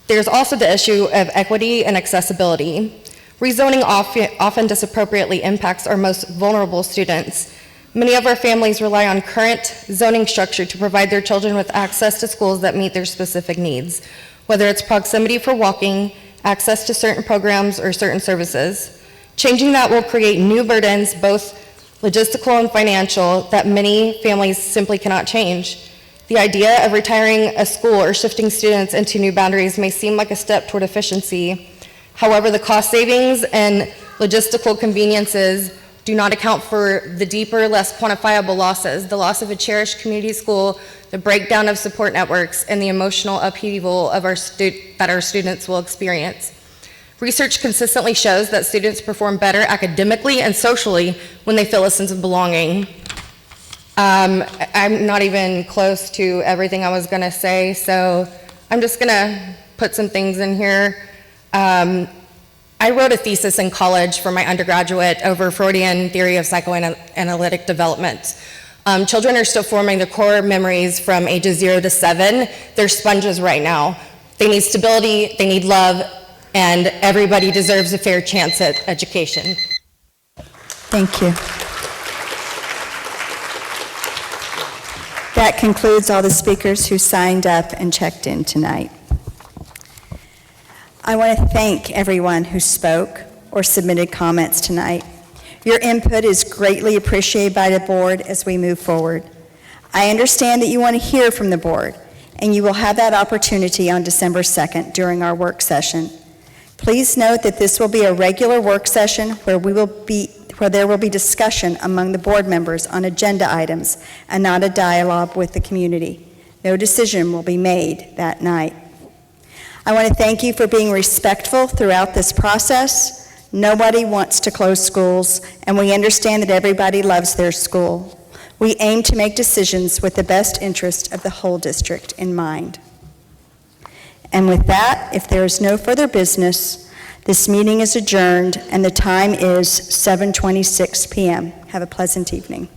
E: There's also the issue of equity and accessibility. Rezoning often disappropriately impacts our most vulnerable students. Many of our families rely on current zoning structure to provide their children with access to schools that meet their specific needs, whether it's proximity for walking, access to certain programs, or certain services. Changing that will create new burdens, both logistical and financial, that many families simply cannot change. The idea of retiring a school or shifting students into new boundaries may seem like a step toward efficiency. However, the cost savings and logistical conveniences do not account for the deeper, less quantifiable losses, the loss of a cherished community school, the breakdown of support networks, and the emotional upheaval of that our students will experience. Research consistently shows that students perform better academically and socially when they feel a sense of belonging. I'm not even close to everything I was gonna say, so I'm just gonna put some things in here. I wrote a thesis in college for my undergraduate over Freudian theory of psychoanalytic development. Children are still forming their core memories from ages 0 to 7. They're sponges right now. They need stability, they need love, and everybody deserves a fair chance at education.
A: Thank you. That concludes all the speakers who signed up and checked in tonight. I want to thank everyone who spoke or submitted comments tonight. Your input is greatly appreciated by the board as we move forward. I understand that you want to hear from the board, and you will have that opportunity on December 2nd during our work session. Please note that this will be a regular work session where there will be discussion among the board members on agenda items and not a dialogue with the community. No decision will be made that night. I want to thank you for being respectful throughout this process. Nobody wants to close schools, and we understand that everybody loves their school. We aim to make decisions with the best interest of the whole district in mind. And with that, if there is no further business, this meeting is adjourned, and the time is 7:26 p.m. Have a pleasant evening.